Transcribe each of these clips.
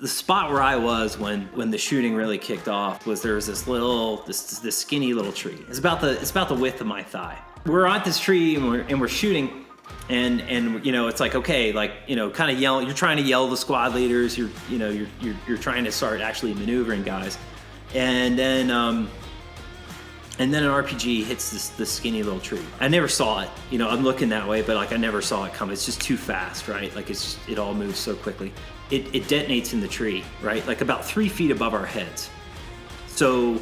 The spot where I was when the shooting really kicked off was there was this skinny little tree. It's about the width of my thigh. We're at this tree and we're shooting, and it's like, okay, kind of yell. You're trying to yell the squad leaders. You're trying to start actually maneuvering guys, and then an RPG hits this skinny little tree. I never saw it. I'm looking that way, but I never saw it come. It's just too fast, right? It all moves so quickly. It detonates in the tree, right? About 3 feet above our heads. So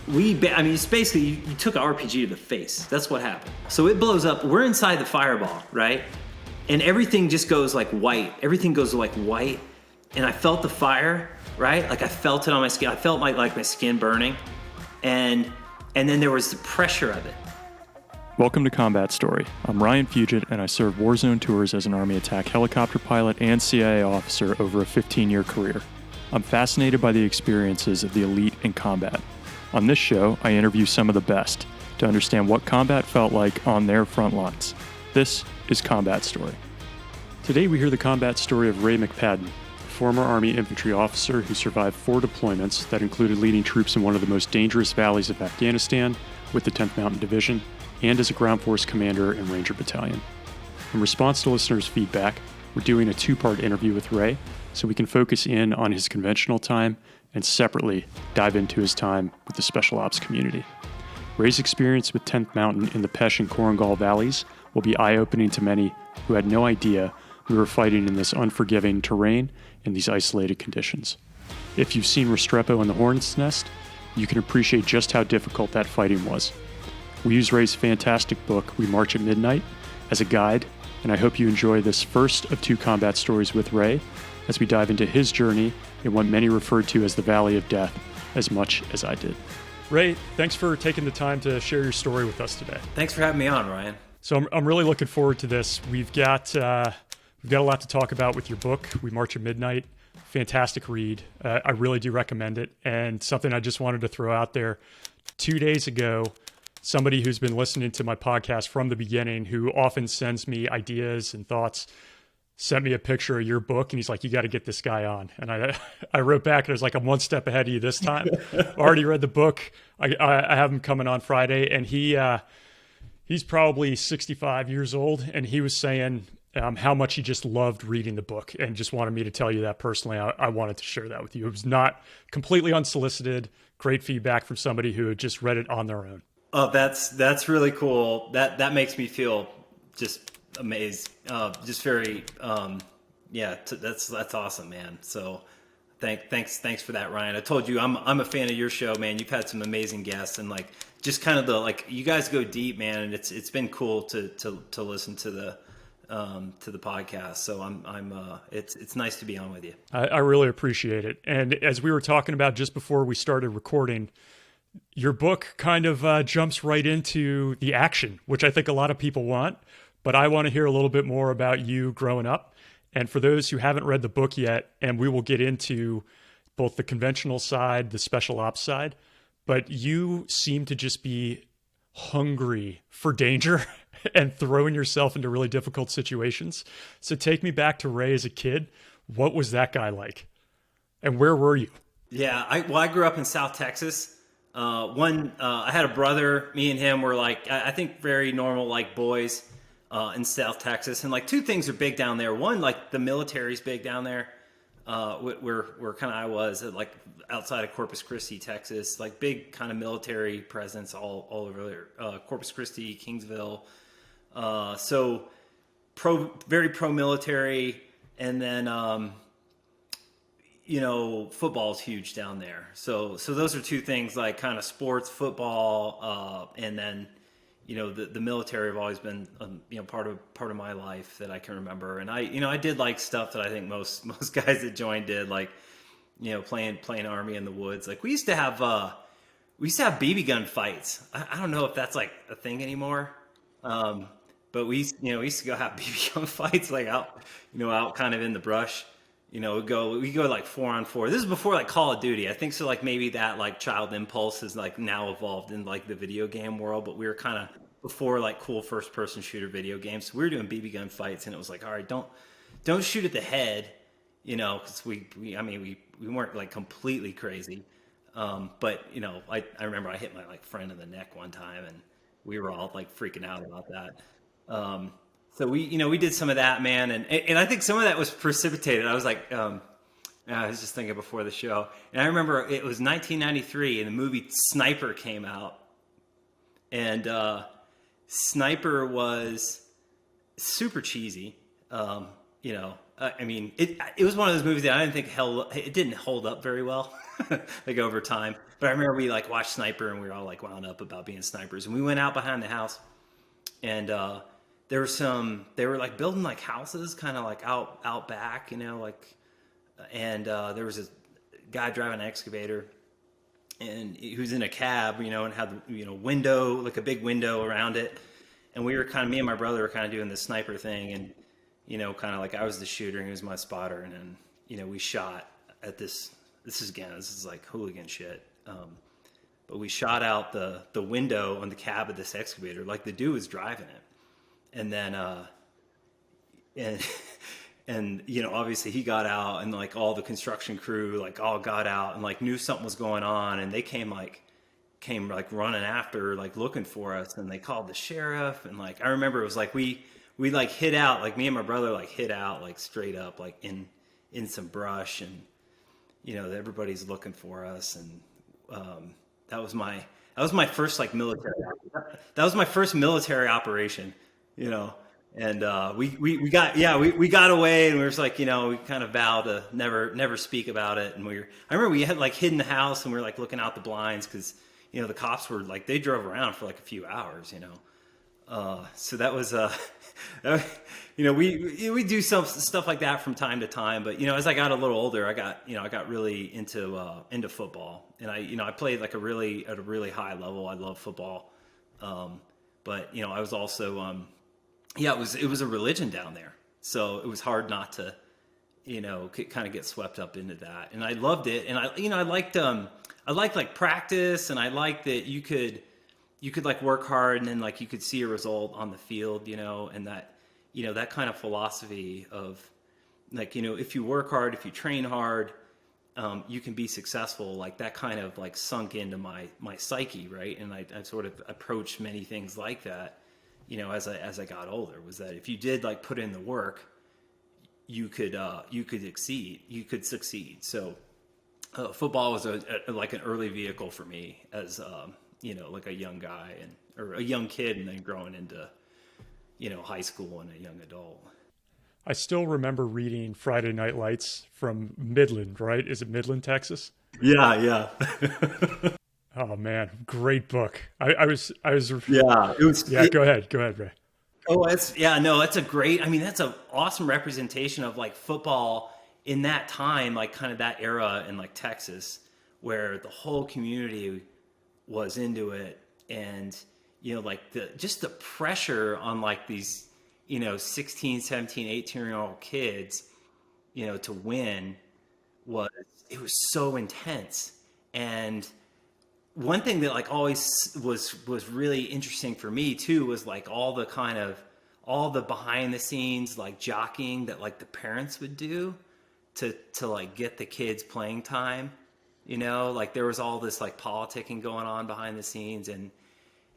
it's basically you took an RPG to the face. That's what happened. So it blows up. We're inside the fireball, right? And everything just goes white. Everything goes white. And I felt the fire, right? I felt it on my skin. I felt my skin burning. And then there was the pressure of it. Welcome to Combat Story. I'm Ryan Fugit, and I served Warzone tours as an Army attack helicopter pilot and CIA officer over a 15-year career. I'm fascinated by the experiences of the elite in combat. On this show, I interview some of the best to understand what combat felt like on their front lines. This is Combat Story. Today we hear the combat story of Ray McPadden, a former Army Infantry Officer who survived 4 deployments that included leading troops in one of the most dangerous valleys of Afghanistan with the 10th Mountain Division, and as a ground force commander in Ranger Battalion. In response to listeners' feedback, we're doing a 2-part interview with Ray so we can focus in on his conventional time and separately dive into his time with the Special Ops community. Ray's experience with 10th Mountain in the Pech and Korangal Valleys will be eye-opening to many who had no idea we were fighting in this unforgiving terrain in these isolated conditions. If you've seen Restrepo and the Hornet's Nest, you can appreciate just how difficult that fighting was. We use Ray's fantastic book, We March at Midnight, as a guide, and I hope you enjoy this first of 2 combat stories with Ray as we dive into his journey in what many referred to as the Valley of Death as much as I did. Ray, thanks for taking the time to share your story with us today. Thanks for having me on, Ryan. So I'm really looking forward to this. We've got a lot to talk about with your book, We March at Midnight. Fantastic read. I really do recommend it. And something I just wanted to throw out there, 2 days ago, somebody who's been listening to my podcast from the beginning, who often sends me ideas and thoughts, sent me a picture of your book, and he's like, you got to get this guy on. And I wrote back, and I was like, I'm one step ahead of you this time. Already read the book. I have him coming on Friday, and he's probably 65 years old, and he was saying how much he just loved reading the book and just wanted me to tell you that personally. I wanted to share that with you. It was not completely unsolicited. Great feedback from somebody who had just read it on their own. Oh, that's really cool. That makes me feel just amazed. Just very, that's awesome, man. So thanks for that, Ryan. I told you I'm a fan of your show, man. You've had some amazing guests, and just kind of you guys go deep, man. And it's been cool to listen to the podcast. So it's nice to be on with you. I really appreciate it. And as we were talking about just before we started recording, your book kind of jumps right into the action, which I think a lot of people want, but I want to hear a little bit more about you growing up. And for those who haven't read the book yet, and we will get into both the conventional side, the special ops side, but you seem to just be hungry for danger and throwing yourself into really difficult situations. So take me back to Ray as a kid. What was that guy like? And where were you? Yeah, I grew up in South Texas. I had a brother. Me and him were I think very normal boys in South Texas. And 2 things are big down there. One, the military's big down there. Where kind of I was outside of Corpus Christi, Texas. Big kind of military presence all over there. Corpus Christi, Kingsville. So very pro-military, and then football is huge down there. So those are 2 things, kind of sports, football, and then the military have always been part of my life that I can remember. And I did stuff that I think most guys that joined did, playing Army in the woods. We used to have BB gun fights. I don't know if that's a thing anymore. But we used to go have BB gun fights out kind of in the brush. We go 4-on-4. This is before Call of Duty. I think so. Maybe that child impulse is now evolved in the video game world. But we were kind of before cool first person shooter video games. So we were doing BB gun fights, and it was all right, don't shoot at the head. because we weren't like completely crazy. But I remember I hit my like friend in the neck one time, and we were all like freaking out about that. So we did some of that, man. And I think some of that was precipitated. I was like, I was just thinking before the show, and I remember it was 1993 and the movie Sniper came out, and Sniper was super cheesy. It was one of those movies that I didn't think it didn't hold up very well, like over time. But I remember we like watched Sniper, and we were all like wound up about being snipers. And we went out behind the house, and they were like building like houses, kind of like out back, and there was a guy driving an excavator, and he was in a cab, and had window, like a big window around it. And me and my brother were kind of doing this sniper thing, and kind of like I was the shooter and he was my spotter, and then we shot at this is like hooligan shit, but we shot out the window on the cab of this excavator, like the dude was driving it, and then and obviously he got out, and like all the construction crew like all got out and like knew something was going on, and they came running after, like looking for us, and they called the sheriff. And like I remember it was like we like hid out, like me and my brother like hid out like straight up like in some brush, and everybody's looking for us. And that was my first like military, that was my first military operation, and we got away, and we were just like, we kind of vowed to never speak about it. And I remember we had like hid in the house, and we were like looking out the blinds, because the cops were like, they drove around for like a few hours, so that was we do some stuff like that from time to time. But as I got a little older, I got really into football, and I played like at a really high level. I love football, but I was also it was a religion down there, so it was hard not to kind of get swept up into that. And I loved it, and I liked like practice, and I liked that you could like work hard, and then like you could see a result on the field, and that that kind of philosophy of like, if you work hard, if you train hard, you can be successful. Like that kind of like sunk into my psyche, right? And I sort of approached many things like that, as I got older, was that if you did like put in the work, you could succeed. So football was like an early vehicle for me as like a young guy or a young kid, and then growing into high school and a young adult. I still remember reading Friday Night Lights from Midland, right? Is it Midland, Texas? Yeah. Oh man, great book. I was yeah, it was. Yeah, go ahead, Ray. Oh, that's a great. I mean, that's an awesome representation of like football in that time, like kind of that era in like Texas, where the whole community was into it, and like the pressure on like these 16, 17, 18-year-old kids to win was so intense. And one thing that like always was really interesting for me too was like all the behind the scenes like jockeying that like the parents would do to like get the kids playing time. Like there was all this like politicking going on behind the scenes, and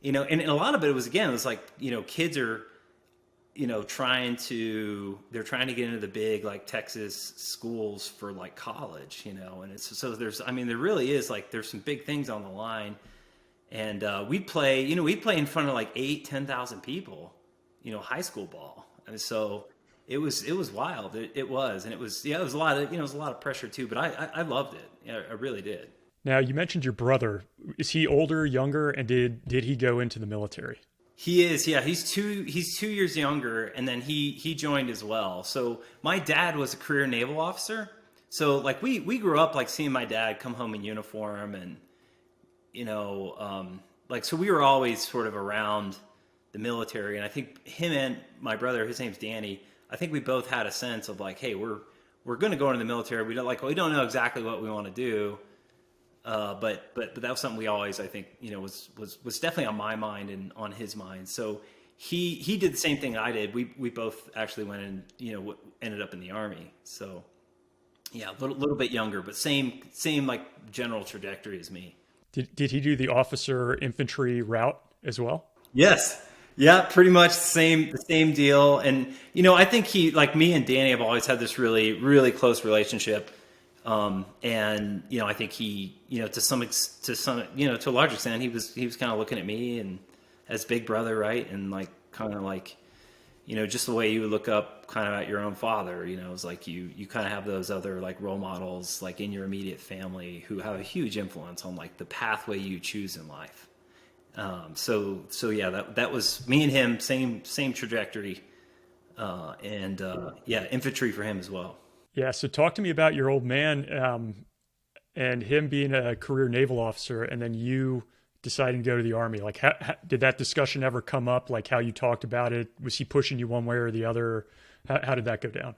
and a lot of it was like kids are trying to get into the big like Texas schools for like college, and it's so there really is like there's some big things on the line. And we'd play in front of like 8,000-10,000 people, high school ball. And so it was wild. It was a lot of, it was a lot of pressure too, but I loved it. Yeah, I really did. Now you mentioned your brother. Is he older, younger, and did he go into the military? He is, yeah. He's 2 years younger, and then he joined as well. So my dad was a career naval officer. So like we grew up like seeing my dad come home in uniform, and like so we were always sort of around the military. And I think him and my brother, his name's Danny, I think we both had a sense of like, hey, we're going to go into the military. We don't know exactly what we want to do. But that was something we always, I think, was definitely on my mind and on his mind. So he did the same thing I did. We both actually went and, ended up in the Army. So Yeah, a little bit younger, but same like general trajectory as me. Did he do the officer infantry route as well? Yes. Yeah, pretty much the same deal. And I think he, like me and Danny, have always had this really close relationship. And I think he, to a large extent, he was kind of looking at me and as big brother, right? And like kind of like, just the way you would look up kind of at your own father. It's like you kind of have those other like role models like in your immediate family who have a huge influence on like the pathway you choose in life. So yeah, that was me and him, same trajectory, and yeah, infantry for him as well. Yeah. So talk to me about your old man, and him being a career naval officer, and then you deciding to go to the Army. Like, did that discussion ever come up? Like how you talked about it? Was he pushing you one way or the other? How did that go down?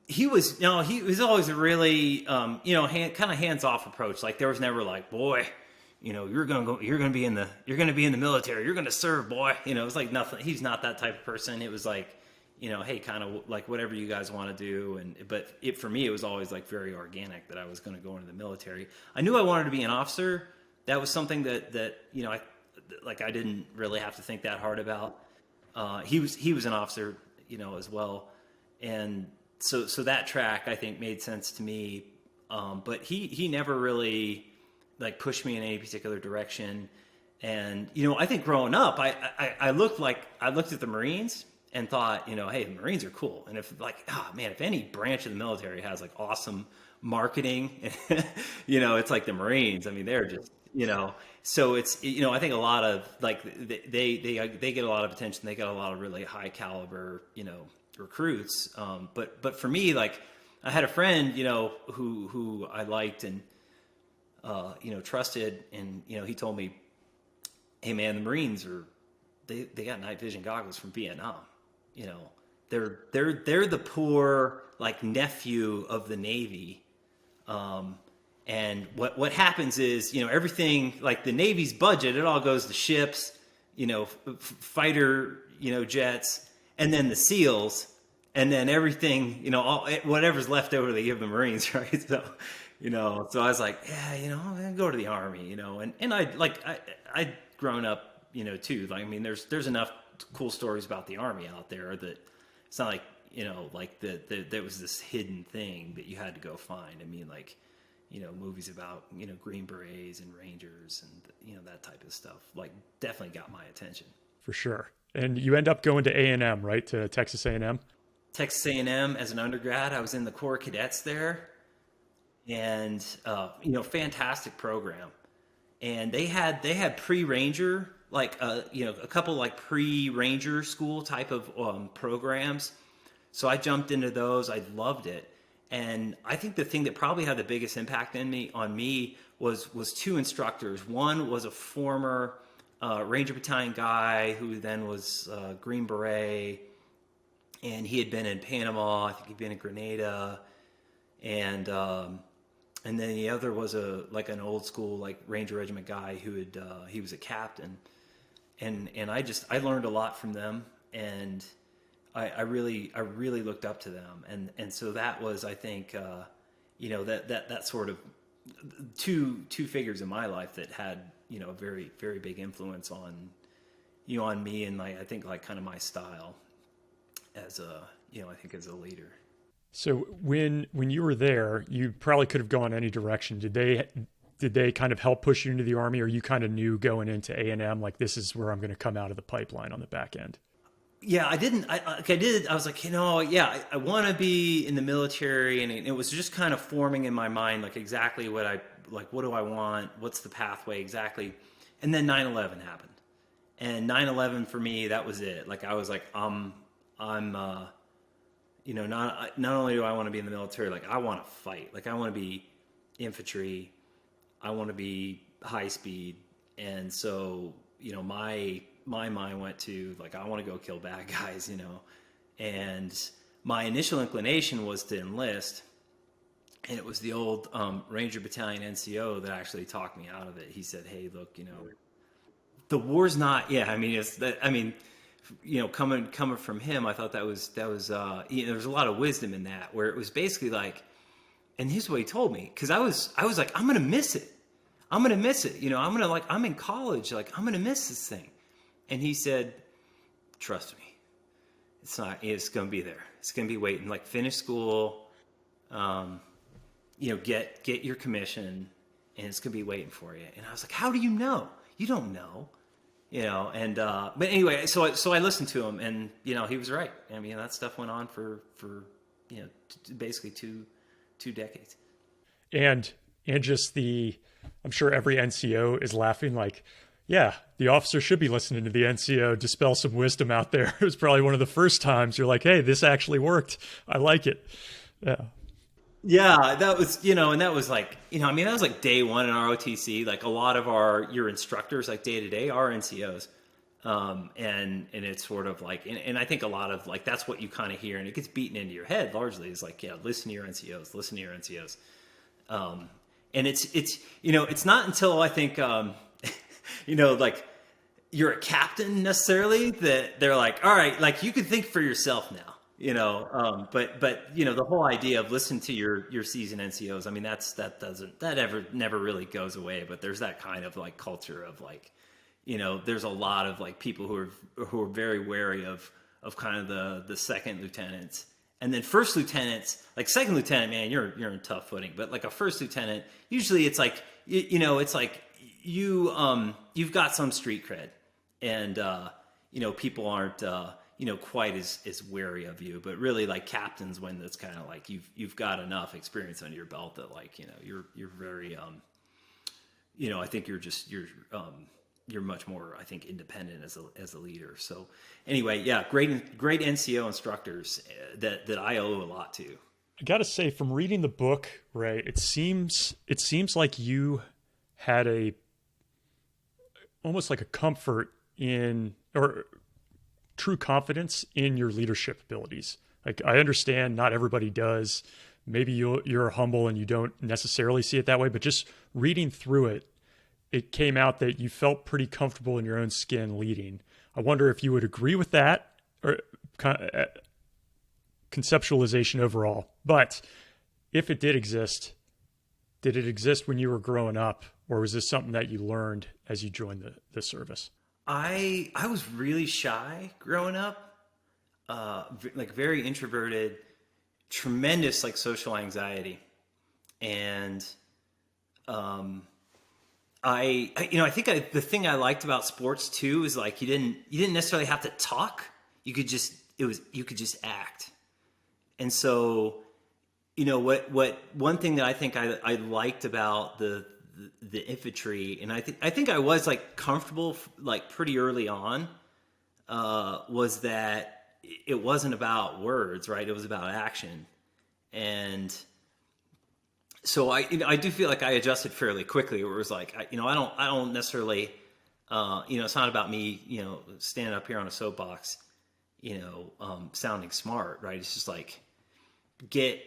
He was, he was always a really, kind of hands off approach. Like there was never like, boy, you're gonna be in the military. You're gonna serve, boy. It was like nothing. He's not that type of person. It was like, hey, kind of like whatever you guys want to do. But for me, it was always like very organic that I was going to go into the military. I knew I wanted to be an officer. That was something that I didn't really have to think that hard about. He was an officer, as well, and so that track I think made sense to me. But he never really like pushed me in any particular direction. And I think growing up, I looked at the Marines and thought, hey, the Marines are cool. And if like, if any branch of the military has like awesome marketing, it's like the Marines. I mean, they're just, so it's, I think a lot of like, they get a lot of attention. They get a lot of really high caliber, recruits. But for me, like I had a friend, who I liked and, trusted. And, he told me, hey man, the Marines they got night vision goggles from Vietnam. They're the poor like nephew of the Navy. And what happens is, everything like the Navy's budget, it all goes to ships, fighter, jets, and then the SEALs, and then everything, whatever's left over, they give the Marines, right? So, so I was like, yeah, I'm gonna go to the Army, and I'd grown up, too. Like, I mean, there's enough cool stories about the Army out there that it's not like, like there was this hidden thing that you had to go find. I mean, like, movies about, Green Berets and Rangers and, that type of stuff, like definitely got my attention. For sure. And you end up going to A&M, right? To Texas A&M? Texas A&M as an undergrad. I was in the Corps Cadets there, and, fantastic program. And they had pre-Ranger, like, a couple like pre-Ranger school type of programs. So I jumped into those. I loved it. And I think the thing that probably had the biggest impact on me was two instructors. One was a former Ranger Battalion guy who then was Green Beret, and he had been in Panama. I think he'd been in Grenada, and then the other was an old school like Ranger Regiment guy who he was a captain, and I learned a lot from them, and I really looked up to them, and so that was, I think, that sort of two figures in my life that had, a very, very big influence on me and I think like kind of my style as as a leader. So when you were there, you probably could have gone any direction. Did they kind of help push you into the Army, or you kind of knew going into A&M, like this is where I'm going to come out of the pipeline on the back end? Yeah, I didn't. I was like, I want to be in the military, and it was just kind of forming in my mind, like exactly what do I want? What's the pathway exactly? And then 9/11 happened, and 9/11 for me, that was it. Like I was like, I'm, not only do I want to be in the military, like I want to fight. Like I want to be infantry. I want to be high speed, and so my mind went to like, I want to go kill bad guys, and my initial inclination was to enlist, and it was the old Ranger Battalion NCO that actually talked me out of it. He said, hey, look, the war's not, coming from him, I thought that was there was a lot of wisdom in that, where it was basically like, And here's what he told me. Cause I was like, I'm going to miss it. I'm going to miss it. I'm in college. Like, I'm going to miss this thing. And he said, trust me, it's going to be there. It's going to be waiting. Like, finish school, get your commission, and it's going to be waiting for you. And I was like, how do you know? You don't know, but anyway, so I listened to him, and, he was right. I mean, that stuff went on for basically two decades. And just I'm sure every NCO is laughing like, yeah, the officer should be listening to the NCO, dispel some wisdom out there. It was probably one of the first times you're like, hey, this actually worked. I like it. Yeah. Yeah, that was, and that was like, that was like day one in our OTC. Like, a lot of your instructors, like, day to day, are NCOs. And it's sort of like, and I think a lot of, like, that's what you kind of hear, and it gets beaten into your head largely, is like, yeah, listen to your NCOs, listen to your NCOs. And it's not until I think, like, you're a captain necessarily that they're like, all right, like, you can think for yourself now, but the whole idea of listen to your seasoned NCOs, I mean, that never really goes away, but there's that kind of, like, culture of, like, there's a lot of, like, people who are very wary of kind of the second lieutenants. And then first lieutenants, like, second lieutenant, man, you're in tough footing. But, like, a first lieutenant, usually it's like, it's like you've got some street cred, and people aren't quite as wary of you. But really, like, captains, when it's kind of like you've got enough experience under your belt that, like, you're very I think you're much more, I think, independent as a leader. So anyway, yeah, great NCO instructors that I owe a lot to. I got to say, from reading the book, Ray, it seems like you had almost like a comfort in, or true confidence in, your leadership abilities. Like, I understand not everybody does. Maybe you're humble and you don't necessarily see it that way, but just reading through it, it came out that you felt pretty comfortable in your own skin leading. I wonder if you would agree with that, or conceptualization overall. But if it did exist it exist when you were growing up, or was this something that you learned as you joined the service? I was really shy growing up, like, very introverted, tremendous, like, social anxiety, and I think the thing I liked about sports too is, like, you didn't necessarily have to talk. You could just act. And so, one thing that I think I liked about the infantry, and I think I was, like, comfortable, like, pretty early on, was that it wasn't about words, right? It was about action. And so I do feel like I adjusted fairly quickly. Where it was like, I don't necessarily, it's not about me, standing up here on a soapbox, sounding smart, right? It's just like, get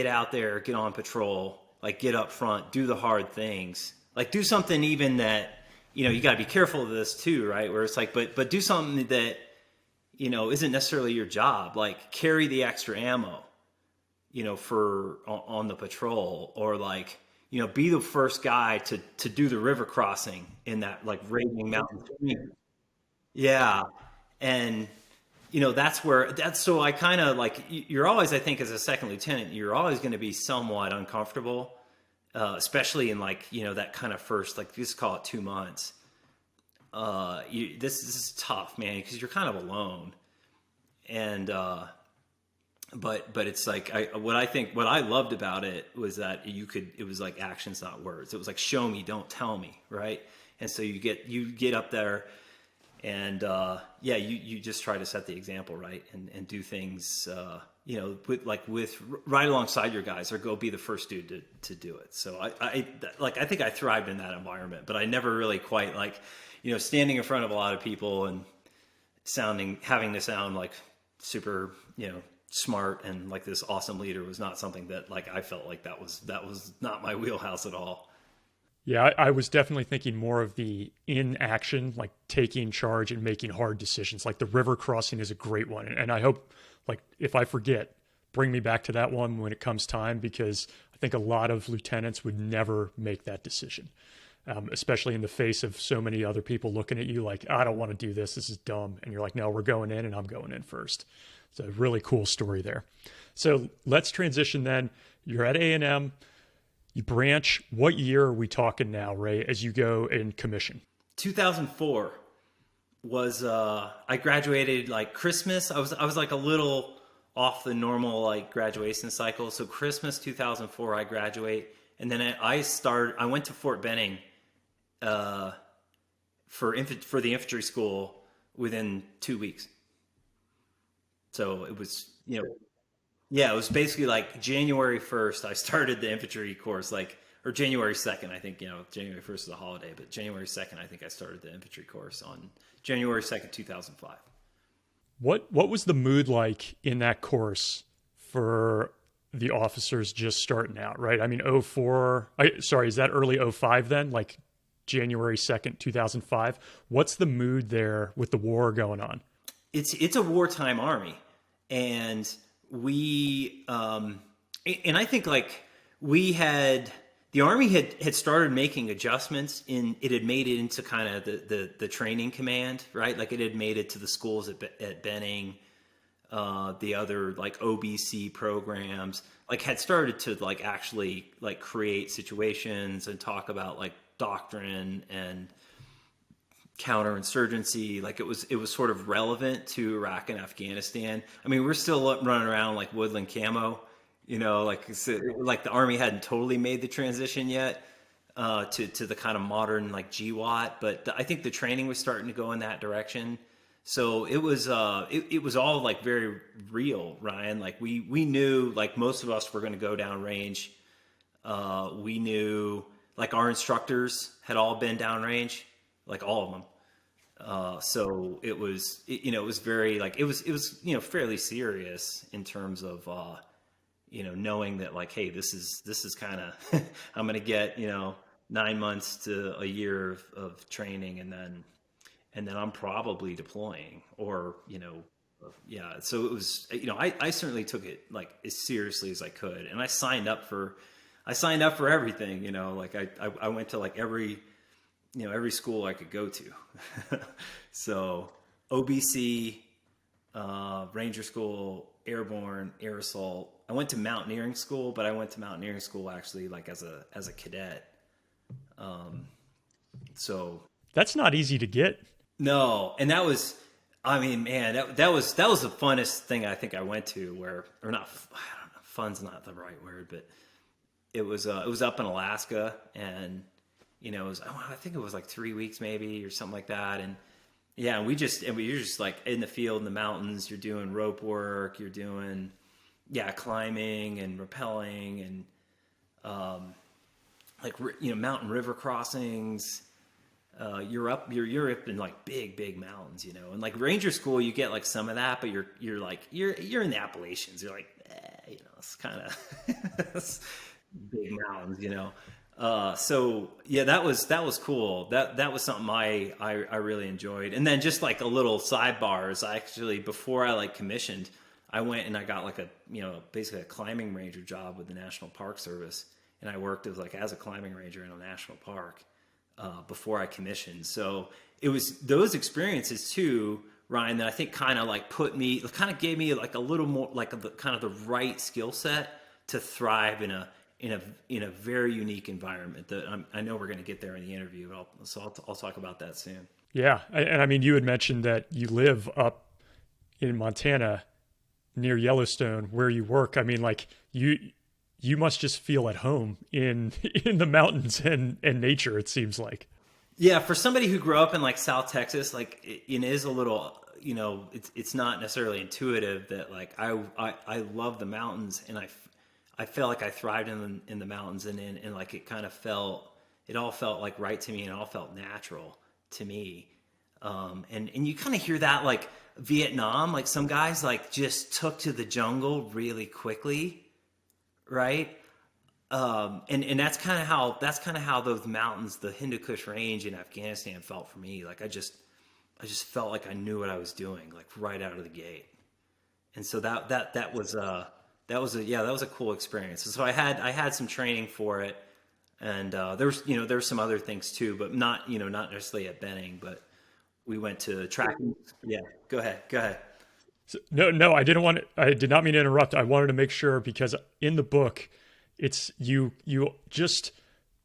out there, get on patrol, like, get up front, do the hard things, like, do something even that, you got to be careful of this too, right? Where it's like, but do something that, isn't necessarily your job, like, carry the extra ammo, on the patrol, or, like, be the first guy to do the river crossing in that, like, raging mountain stream. Yeah. And, so I kind of, like, you're always, I think, as a second lieutenant, you're always going to be somewhat uncomfortable, especially in, like, that kind of first, like, just call it 2 months. This is tough, man, because you're kind of alone. And, but it's like, what I loved about it was that it was like actions, not words. It was like, show me, don't tell me. Right. And so you get up there, and, you just try to set the example, right. And do things, with right alongside your guys, or go be the first dude to do it. So I think I thrived in that environment, but I never really quite, like, standing in front of a lot of people and having to sound like super, smart and like this awesome leader was not something that, like, I felt like that was not my wheelhouse at all. Yeah, I was definitely thinking more of the in action, like, taking charge and making hard decisions. Like, the river crossing is a great one. And I hope, like, if I forget, bring me back to that one when it comes time, because I think a lot of lieutenants would never make that decision, especially in the face of so many other people looking at you like, I don't want to do this. This is dumb. And you're like, no, we're going in and I'm going in first. It's a really cool story there. So let's transition then. You're at A&M. You branch. What year are we talking now, Ray, as you go in commission? 2004 was, I graduated like Christmas. I was like a little off the normal like graduation cycle. So Christmas 2004, I graduate. And then I went to Fort Benning, for the infantry school within 2 weeks. So it was, yeah, it was basically like January 1st, I started the infantry course, or January 2nd, I think, January 1st is a holiday, but January 2nd, I think I started the infantry course on January 2nd, 2005. What was the mood like in that course for the officers just starting out, right? I mean, is that early 05 then? Like January 2nd, 2005? What's the mood there with the war going on? It's a wartime army. And we, and I think like the Army had started making adjustments it had made it into kind of the training command, right? Like it had made it to the schools at Benning, the other like OBC programs, like had started to like actually like create situations and talk about like doctrine and counterinsurgency. Like it was sort of relevant to Iraq and Afghanistan. I mean, we're still running around like woodland camo, like the Army hadn't totally made the transition yet to the kind of modern like GWAT, but I think the training was starting to go in that direction. So it was it was all like very real, Ryan. Like we knew like most of us were going to go down range. We knew like our instructors had all been down range, like all of them. So it was, it was very like, it was, fairly serious in terms of, knowing that like, hey, this is kind of, I'm going to get, 9 months to a year of training and then I'm probably deploying or, yeah. So it was, I certainly took it like as seriously as I could. And I signed up for everything, like I went to like every school I could go to. So OBC, Ranger School, Airborne, Air Assault. I went to mountaineering school, but I went to mountaineering school actually like as a cadet. So that's not easy to get. No. And that was, I mean, man, that was the funnest thing I think I went to I don't know, fun's not the right word, but it was up in Alaska and, I think it was like 3 weeks maybe or something like that. And yeah, you're just like in the field in the mountains, you're doing rope work, you're doing, climbing and rappelling and, mountain river crossings. You're up in like big mountains, and like Ranger School, you get like some of that, but you're in the Appalachians. You're like, it's kind of big mountains, So yeah, that was cool. That was something I really enjoyed. And then just like a little sidebar is actually before I like commissioned, I went and I got like basically a climbing ranger job with the National Park Service. And I worked as a climbing ranger in a national park, before I commissioned. So it was those experiences too, Ryan, that I think kind of gave me like a little more like kind of the right skill set to thrive in a very unique environment that I know we're going to get there in the interview. So I'll talk about that soon. Yeah. And I mean, you had mentioned that you live up in Montana near Yellowstone where you work. I mean, like you must just feel at home in the mountains and nature, it seems like. Yeah. For somebody who grew up in like South Texas, like it is a little, it's not necessarily intuitive that like, I love the mountains and I felt like I thrived in the mountains and like it all felt like right to me and it all felt natural to me. And you kind of hear that like Vietnam, like some guys like just took to the jungle really quickly. Right. And that's kind of how those mountains, the Hindu Kush range in Afghanistan felt for me. Like I just felt like I knew what I was doing, like right out of the gate. And so that that was a cool experience. So I had some training for it, and there's some other things too, but not not necessarily at Benning, but we went to tracking. Yeah, go ahead. No, I didn't want to, I did not mean to interrupt. I wanted to make sure because in the book, it's you just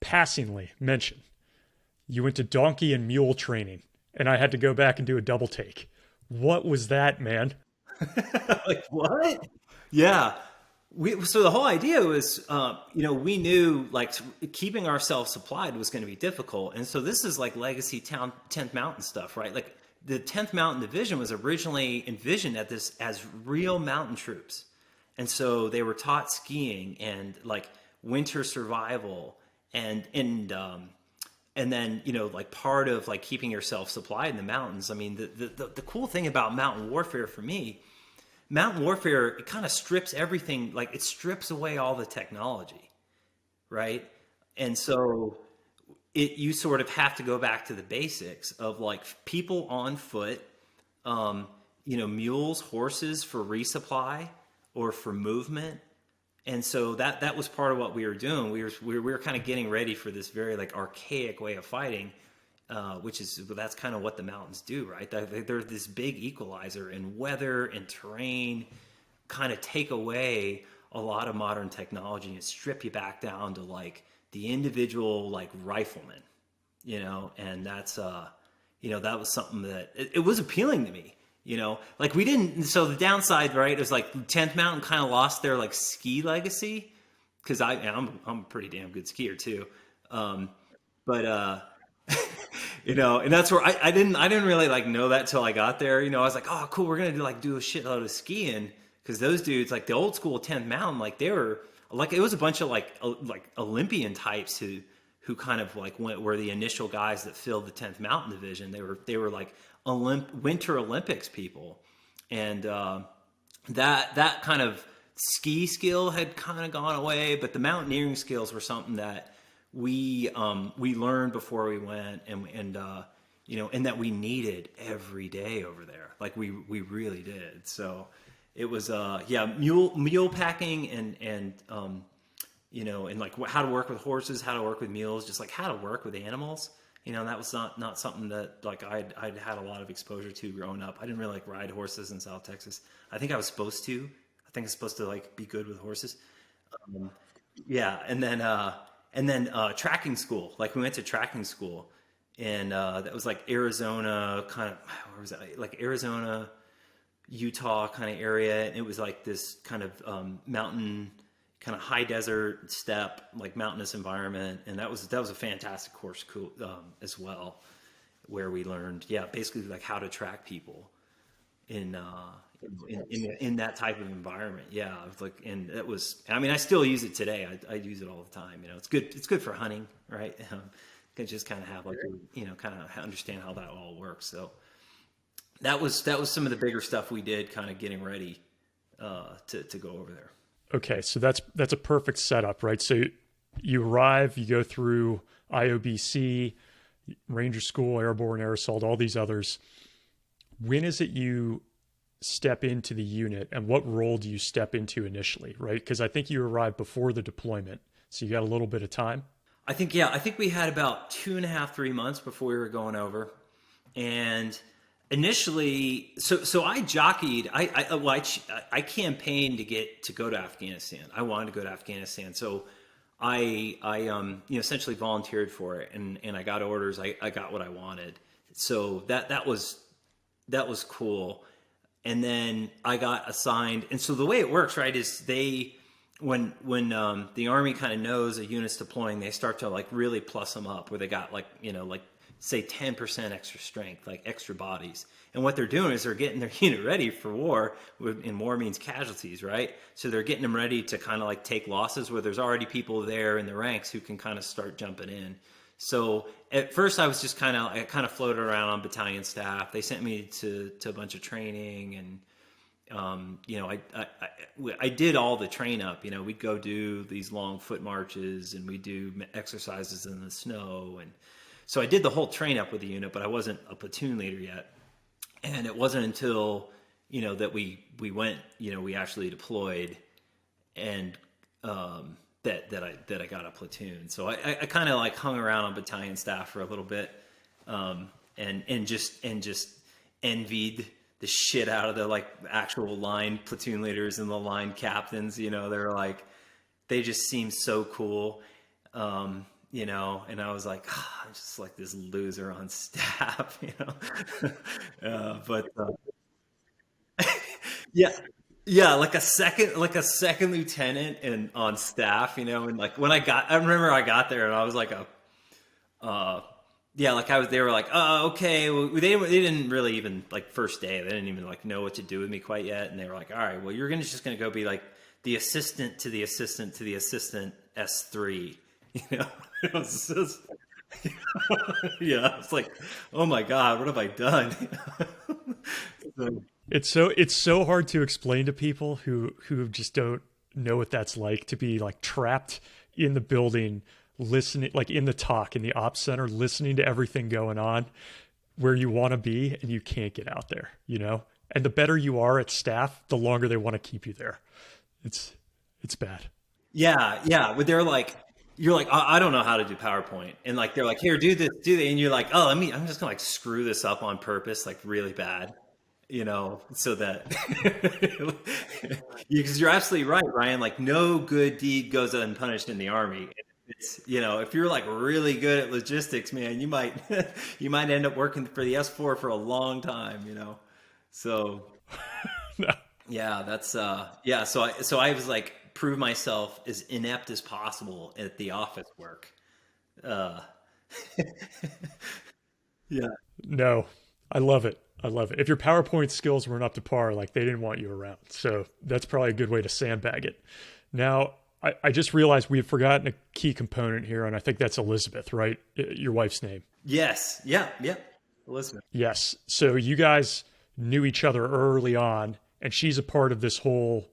passingly mention you went to donkey and mule training, and I had to go back and do a double take. What was that, man? Like what? Yeah. So the whole idea was, we knew like keeping ourselves supplied was going to be difficult. And so this is like legacy town 10th Mountain stuff, right? Like the 10th Mountain Division was originally envisioned at this as real mountain troops. And so they were taught skiing and like winter survival and then, like part of like keeping yourself supplied in the mountains. I mean, the cool thing about mountain warfare for me, mountain warfare, it kind of strips everything, like it strips away all the technology, right? And so you sort of have to go back to the basics of like people on foot, mules, horses for resupply or for movement. And so that was part of what we were doing. We were kind of getting ready for this very like archaic way of fighting, that's kind of what the mountains do, right? They're this big equalizer, and weather and terrain kind of take away a lot of modern technology and strip you back down to like the individual like rifleman, and that's that was something that it was appealing to me. Like we didn't, so the downside, right, is like 10th Mountain kind of lost their like ski legacy, because I'm a pretty damn good skier too. But and that's where I didn't really like know that till I got there. I was like, oh cool, we're going to do a shitload of skiing, because those dudes, like the old school 10th Mountain, like they were like, it was a bunch of like Olympian types who kind of like were the initial guys that filled the 10th Mountain Division. They were like Winter Olympics people, and that kind of ski skill had kind of gone away, but the mountaineering skills were something that we learned before we went, and that we needed every day over there. Like we really did. So it was mule packing and like how to work with horses, how to work with mules, just like how to work with animals. That was not something that like I'd had a lot of exposure to growing up. I didn't really like ride horses in South Texas. I think I was supposed to. I think I'm supposed to like be good with horses. And then tracking school. Like we went to tracking school, and that was like Arizona kind of, where was that? Like Arizona, Utah kind of area. And it was like this kind of mountain, kind of high desert steppe, like mountainous environment. And that was a fantastic course as well, where we learned, basically like how to track people in that type of environment. It was like, and it was, I mean, I still use it today. I use it all the time. It's good for hunting, right? Can just kind of have like, kind of understand how that all works. So that was some of the bigger stuff we did, kind of getting ready to go over there. Okay, so that's a perfect setup, right? So you arrive, you go through IOBC, Ranger School, Airborne, Air Assault, all these others. When is it you step into the unit, and what role do you step into initially, right? Because I think you arrived before the deployment, so you got a little bit of time. I think we had about 2.5, 3 months before we were going over, and initially, so I jockeyed. I campaigned to go to Afghanistan. I wanted to go to Afghanistan, so I essentially volunteered for it, and I got orders. I got what I wanted. So that was cool. And then I got assigned. And so the way it works, right, is when the Army kind of knows a unit's deploying, they start to like really plus them up, where they got like say 10% extra strength, like extra bodies. And what they're doing is they're getting their unit ready for war, and war means casualties, right? So they're getting them ready to kind of like take losses where there's already people there in the ranks who can kind of start jumping in. So at first I was just kind of floated around on battalion staff. They sent me to a bunch of training, and I did all the train up. We'd go do these long foot marches, and we'd do exercises in the snow, and so I did the whole train up with the unit, but I wasn't a platoon leader yet. And it wasn't until, that we went, we actually deployed. and that I got a platoon. So I kind of like hung around on battalion staff for a little bit, and just envied the shit out of the like actual line platoon leaders and the line captains. They're like, they just seem so cool. And I was like, I'm just like this loser on staff, but yeah, yeah, like a second lieutenant and on staff, and like I remember I got there and I was like they were like, oh, okay. Well, they didn't really even like first day, they didn't even like know what to do with me quite yet. And they were like, all right, well, you're just going to go be like the assistant to the assistant to the assistant S3, It was just, yeah, it's like, oh my God, what have I done? It's so hard to explain to people who just don't know what that's like, to be like trapped in the building, listening, like in the talk in the ops center, listening to everything going on where you want to be, and you can't get out there, and the better you are at staff, the longer they want to keep you there. It's bad. Yeah. But they're like, you're like, I don't know how to do PowerPoint. And like, they're like, here, do this, do that. And you're like, oh, I'm just gonna like screw this up on purpose, like really bad, so that, because you're absolutely right, Ryan, like no good deed goes unpunished in the Army. It's, if you're like really good at logistics, man, you might, you might end up working for the S4 for a long time, so No. yeah, that's, yeah. So I was like, prove myself as inept as possible at the office work. Yeah. No, I love it. If your PowerPoint skills weren't up to par, like they didn't want you around. So that's probably a good way to sandbag it. Now, I just realized we had forgotten a key component here, and I think that's Elizabeth, right? Your wife's name. Yes. Yeah. Elizabeth. Yes. So you guys knew each other early on, and she's a part of this whole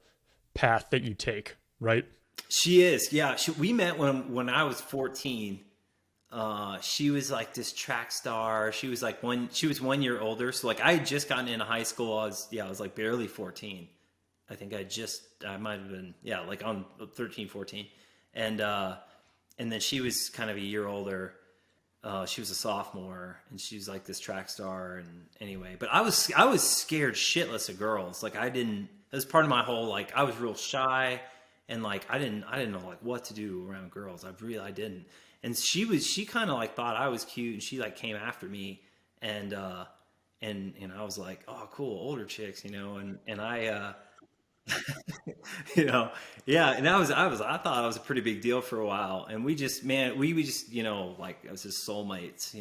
path that you take, right? She is. Yeah. We met when I was 14. She was like this track star. She was like 1 year older. So like I had just gotten into high school. I was like barely 14. I think I might've been, like on 13, 14. And then she was kind of a year older. She was a sophomore, and she was like this track star. And anyway, but I was scared shitless of girls. Like it was part of my whole, like I was real shy, and like I didn't know like what to do around girls. I didn't. And she kind of like thought I was cute, and she like came after me, and I was like, oh cool, older chicks, and I yeah, and I thought I was a pretty big deal for a while, and we just like I was just soulmates,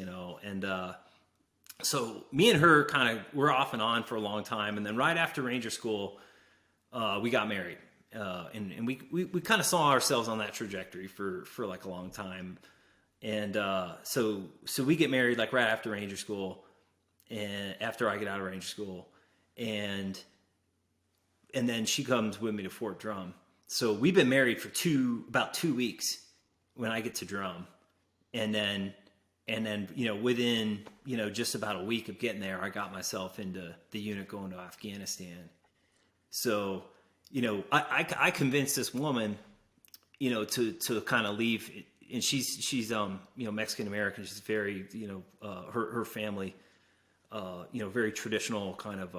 and so me and her kind of were off and on for a long time, and then right after Ranger school, we got married, and we kind of saw ourselves on that trajectory for like a long time, and so we get married like right after Ranger school, and after I get out of Ranger school, and then she comes with me to Fort Drum. So we've been married for about 2 weeks when I get to Drum. And then, within, just about a week of getting there, I got myself into the unit going to Afghanistan. So, I convinced this woman, to kind of leave, and she's Mexican American. She's very, her family, very traditional kind of,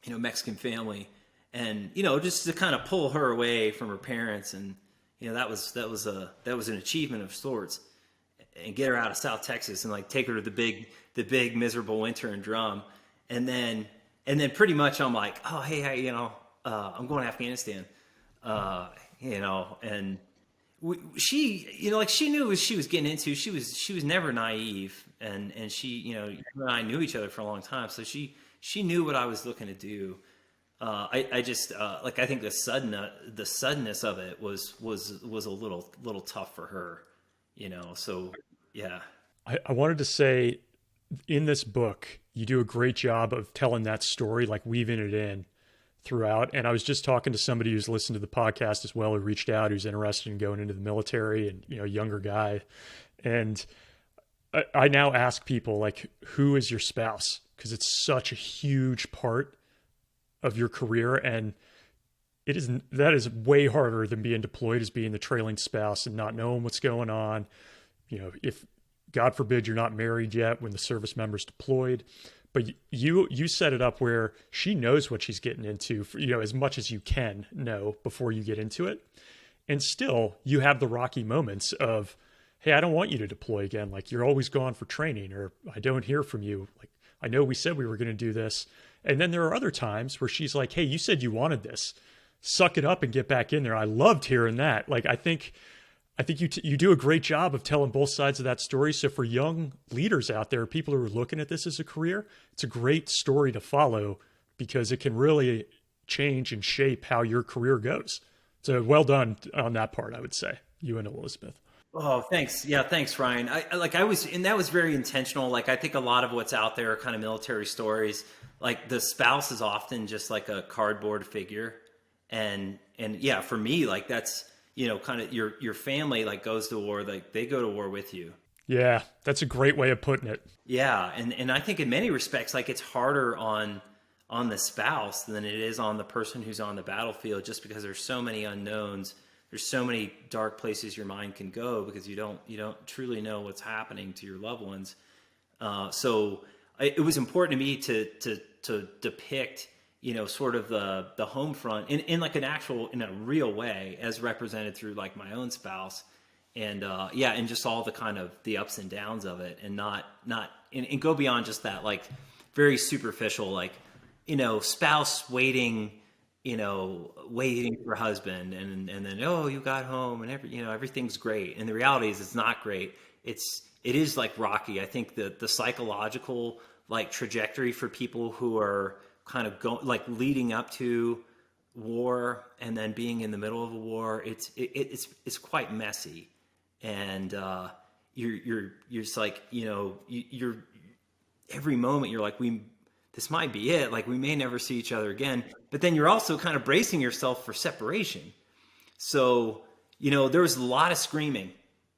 Mexican family. And just to kind of pull her away from her parents, and that was an achievement of sorts, and get her out of South Texas and like take her to the big miserable winter in Drum, and then pretty much I'm like, oh hey, I'm going to Afghanistan, and she like she knew what she was getting into. She was never naive, and she her and I knew each other for a long time, so she knew what I was looking to do. I just like I think the suddenness of it was a little tough for her, So yeah. I wanted to say, in this book, you do a great job of telling that story, like weaving it in throughout. And I was just talking to somebody who's listened to the podcast as well, who reached out, who's interested in going into the military, and younger guy. And I now ask people, like, who is your spouse? Because it's such a huge part of your career, and that is way harder than being deployed as being the trailing spouse and not knowing what's going on. If God forbid you're not married yet when the service member's deployed, but you set it up where she knows what she's getting into, as much as you can know before you get into it. And still you have the rocky moments of, hey, I don't want you to deploy again. Like, you're always gone for training, or I don't hear from you. Like, I know we said we were going to do this. And then there are other times where she's like, hey, you said you wanted this. Suck it up and get back in there. I loved hearing that. Like, I think you do a great job of telling both sides of that story. So for young leaders out there, people who are looking at this as a career, it's a great story to follow because it can really change and shape how your career goes. So well done on that part, I would say, you and Elizabeth. Oh, thanks. Yeah, thanks, Ryan. And that was very intentional. Like, I think a lot of what's out there are kind of military stories. Like, the spouse is often just like a cardboard figure. And yeah, for me, like, that's, kind of your family, like, goes to war, like they go to war with you. Yeah, that's a great way of putting it. Yeah. And I think in many respects, like, it's harder on the spouse than it is on the person who's on the battlefield, just because there's so many unknowns. There's so many dark places your mind can go because you don't truly know what's happening to your loved ones. So it was important to me to depict, sort of the home front in like in a real way, as represented through like my own spouse, and and just all the kind of the ups and downs of it, and not and go beyond just that, like, very superficial, like, spouse waiting for husband, and then, oh, you got home and everything's great. And the reality is it's not great. It is like rocky. I think the psychological, like, trajectory for people who are kind of like leading up to war and then being in the middle of a war, it's quite messy. And you're just like, you're every moment you're like, this might be it. Like, we may never see each other again. But then you're also kind of bracing yourself for separation. So, there was a lot of screaming.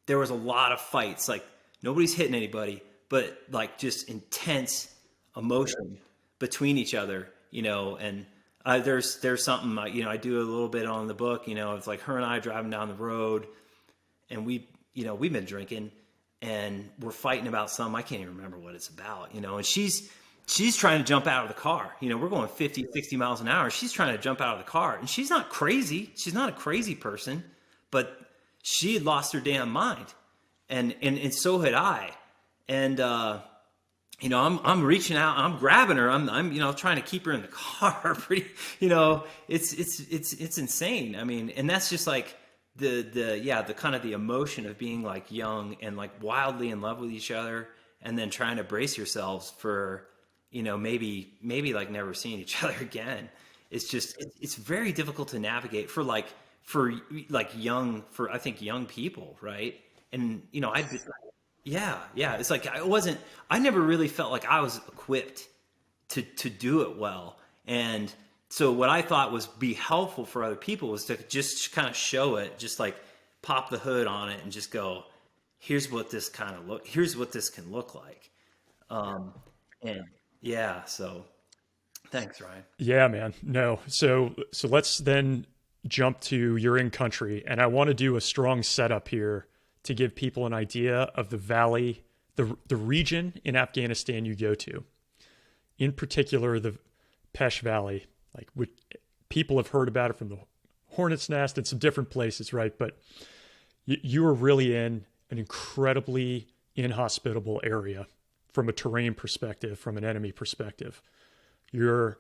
There was a lot of fights. Like, nobody's hitting anybody, but like just intense emotion between each other, and there's something, I do a little bit on the book, it's like her and I driving down the road, and we've been drinking and we're fighting about something. I can't even remember what it's about, and she's trying to jump out of the car. We're going 50, 60 miles an hour. She's trying to jump out of the car, and she's not crazy. She's not a crazy person, but she had lost her damn mind. And so had I. And, I'm reaching out, I'm grabbing her. I'm trying to keep her in the car. Pretty, it's insane. I mean, and that's just like the kind of the emotion of being like young and like wildly in love with each other, and then trying to brace yourselves for, maybe like never seeing each other again. It's just, it's very difficult to navigate for I think young people. Right. And, it's like, I never really felt like I was equipped to do it well. And so what I thought was be helpful for other people was to just kind of show it, just like pop the hood on it and just go, here's what this can look like. So thanks, Ryan. Yeah, man. No. So let's then jump to you're in country, and I want to do a strong setup here to give people an idea of the valley, the region in Afghanistan you go to. In particular, the Pech Valley. Like, people have heard about it from the Hornet's Nest and some different places, right? But you are really in an incredibly inhospitable area from a terrain perspective, from an enemy perspective. You're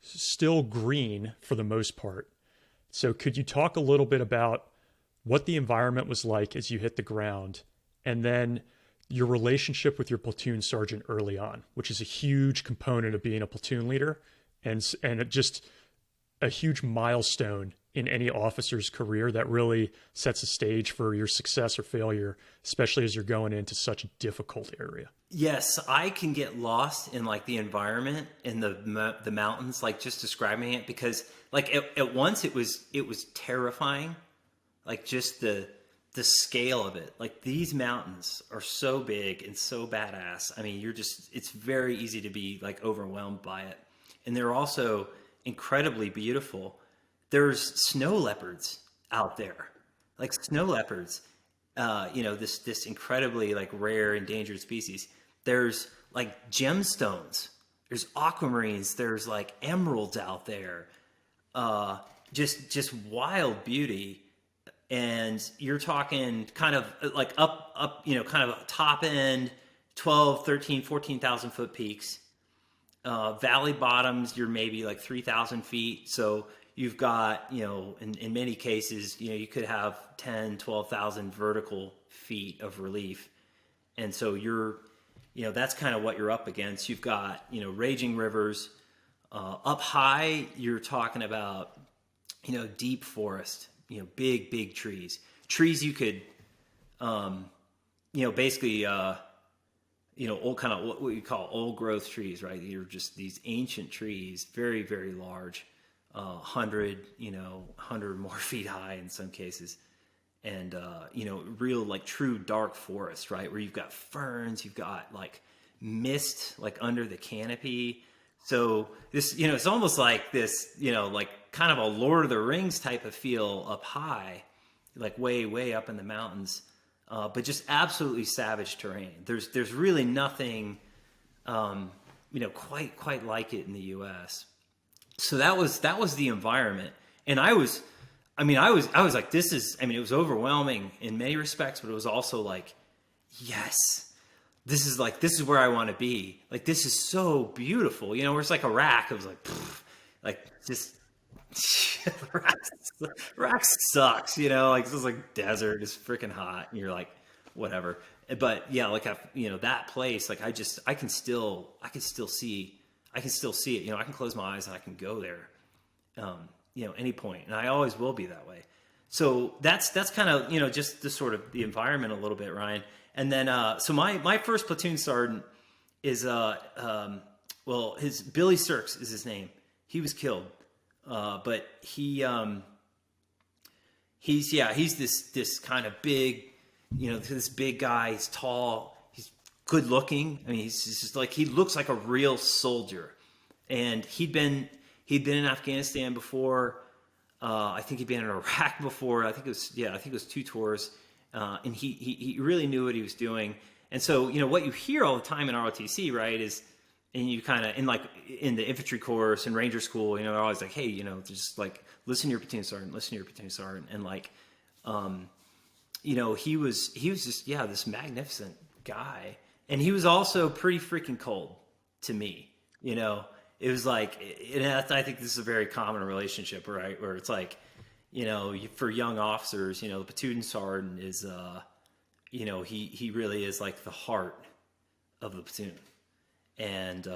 still green for the most part. So could you talk a little bit about what the environment was like as you hit the ground, and then your relationship with your platoon sergeant early on, which is a huge component of being a platoon leader, and just a huge milestone in any officer's career that really sets a stage for your success or failure, especially as you're going into such a difficult area. Yes, I can get lost in like the environment in the mountains, like just describing it, because like at once it was terrifying, like just the scale of it. Like, these mountains are so big and so badass. I mean, it's very easy to be like overwhelmed by it. And they're also incredibly beautiful. there's snow leopards out there, like snow leopards, this incredibly like rare endangered species. There's like gemstones, there's aquamarines, there's like emeralds out there, just wild beauty. And you're talking kind of like up, kind of top end, 12, 13, 14,000 foot peaks. Valley bottoms, you're maybe like 3,000 feet. So you've got, in many cases, you could have 10, 12,000 vertical feet of relief. And so that's kind of what you're up against. You've got, raging rivers. Up high, you're talking about, deep forest, big trees. Trees you could, basically, old kind of what we call old growth trees, right? You're just these ancient trees, very, very large, 100 or more feet high in some cases. And, real like true dark forest, right? Where you've got ferns, you've got like mist, like under the canopy. So this, it's almost like this, like kind of a Lord of the Rings type of feel up high, like way up in the mountains. But just absolutely savage terrain. There's really nothing, quite like it in the U.S. So that was the environment, and I was like, it was overwhelming in many respects, but it was also like, yes, this is where I want to be. Like, this is so beautiful, where it's like Iraq. It was like, just Iraq sucks, like this is like desert, it's freaking hot, and you're like, whatever. But yeah, like that place, like I can still see it. I can close my eyes and I can go there, any point, and I always will be that way. So that's kind of just the sort of the environment a little bit, Ryan. And then so my first platoon sergeant is his Billy Sirks is his name. He was killed. But he's this kind of big, this big guy. He's tall. He's good looking. I mean, he's just like, he looks like a real soldier. And he'd been in Afghanistan before. I think he'd been in Iraq before. I think it was 2 tours. And he really knew what he was doing. And so, what you hear all the time in ROTC, right, is, and you kind of, in the infantry course and Ranger school, they're always like, hey, just like, listen to your platoon sergeant. And like, he was just, this magnificent guy. And he was also pretty freaking cold to me, it was like, and I think this is a very common relationship, right? Where it's like, for young officers, the platoon sergeant is, he really is like the heart of the platoon. And,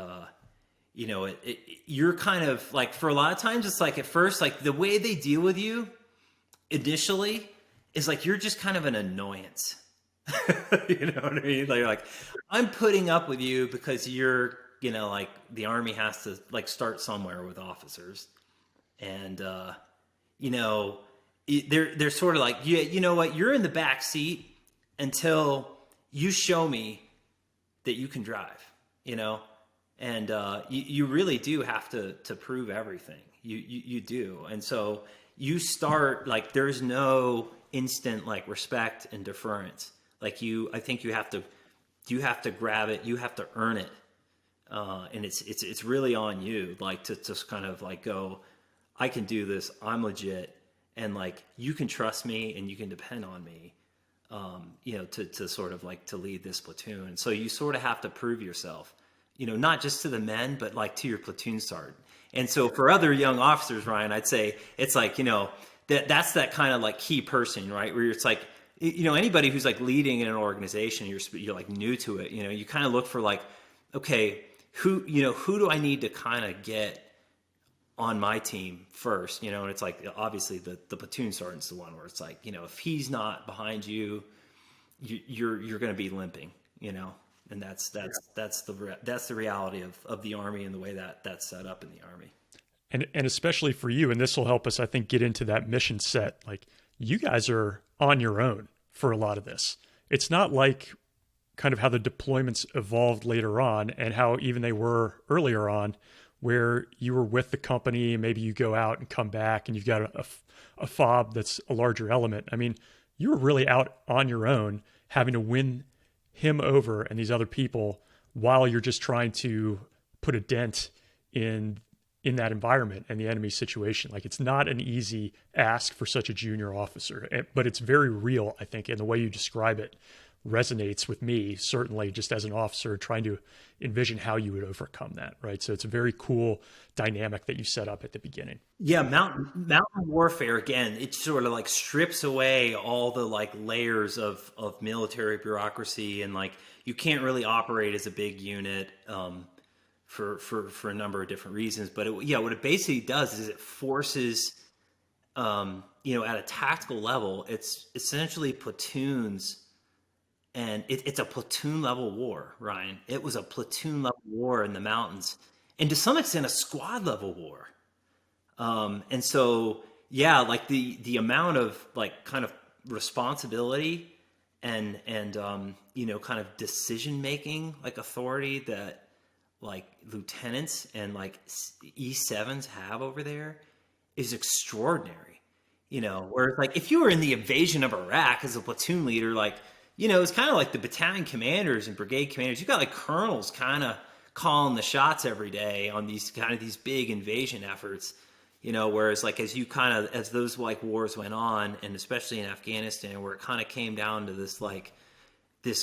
you're kind of like, for a lot of times, it's like at first, like the way they deal with you initially is like, you're just kind of an annoyance. You know what I mean? Like, I'm putting up with you because you're, like the Army has to like start somewhere with officers. And, they're sort of like, yeah, you know what? You're in the back seat until you show me that you can drive. And you really do have to prove everything. You do. And so you start, like, there's no instant like respect and deference. Like I think you have to grab it, you have to earn it. And it's really on you, like to just kind of like go, I can do this, I'm legit, and like you can trust me and you can depend on me. To sort of like to lead this platoon. And so you sort of have to prove yourself, not just to the men, but like to your platoon sergeant. And so for other young officers, Ryan, I'd say it's like, that's that kind of like key person, right? Where it's like, anybody who's like leading in an organization, you're like new to it, you kind of look for like, okay, who do I need to kind of get on my team first, and it's like, obviously the platoon sergeant's the one where it's like, if he's not behind you, you're going to be limping, and that's the reality of the Army and the way that's set up in the Army. And especially for you, and this will help us, I think, get into that mission set. Like, you guys are on your own for a lot of this. It's not like kind of how the deployments evolved later on and how even they were earlier on, where you were with the company, maybe you go out and come back and you've got a fob that's a larger element. I mean, you were really out on your own having to win him over and these other people while you're just trying to put a dent in that environment and the enemy situation. Like, it's not an easy ask for such a junior officer, but it's very real, I think, and the way you describe it resonates with me, certainly just as an officer trying to envision how you would overcome that, right? So it's a very cool dynamic that you set up at the beginning. Yeah, mountain warfare, again, it sort of like strips away all the like layers of military bureaucracy, and like you can't really operate as a big unit for a number of different reasons. But what it basically does is it forces at a tactical level, it's essentially platoons. And it's a platoon level war, Ryan. It was a platoon level war in the mountains, and to some extent a squad level war. And so, yeah, like the amount of like kind of responsibility and kind of decision making, like authority that like lieutenants and like E7s have over there is extraordinary. Whereas like if you were in the invasion of Iraq as a platoon leader, like, it's kind of like the battalion commanders and brigade commanders. You got like colonels kind of calling the shots every day on these big invasion efforts, whereas like as those like wars went on, and especially in Afghanistan, where it kind of came down to this